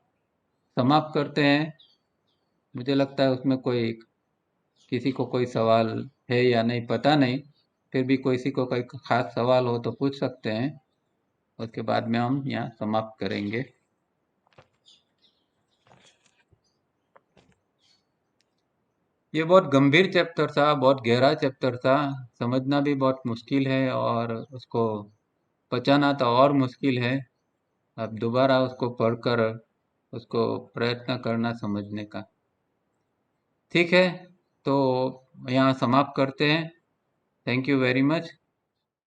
समाप्त करते हैं। मुझे लगता है उसमें कोई किसी को कोई सवाल है या नहीं पता नहीं, फिर भी किसी को कोई खास सवाल हो तो पूछ सकते हैं। उसके बाद में हम यहाँ समाप्त करेंगे। ये बहुत गंभीर चैप्टर था, बहुत गहरा चैप्टर था, समझना भी बहुत मुश्किल है और उसको पचाना तो और मुश्किल है। अब दोबारा उसको पढ़कर उसको प्रयत्न करना समझने का। ठीक है, तो यहाँ समाप्त करते हैं। Thank you very much.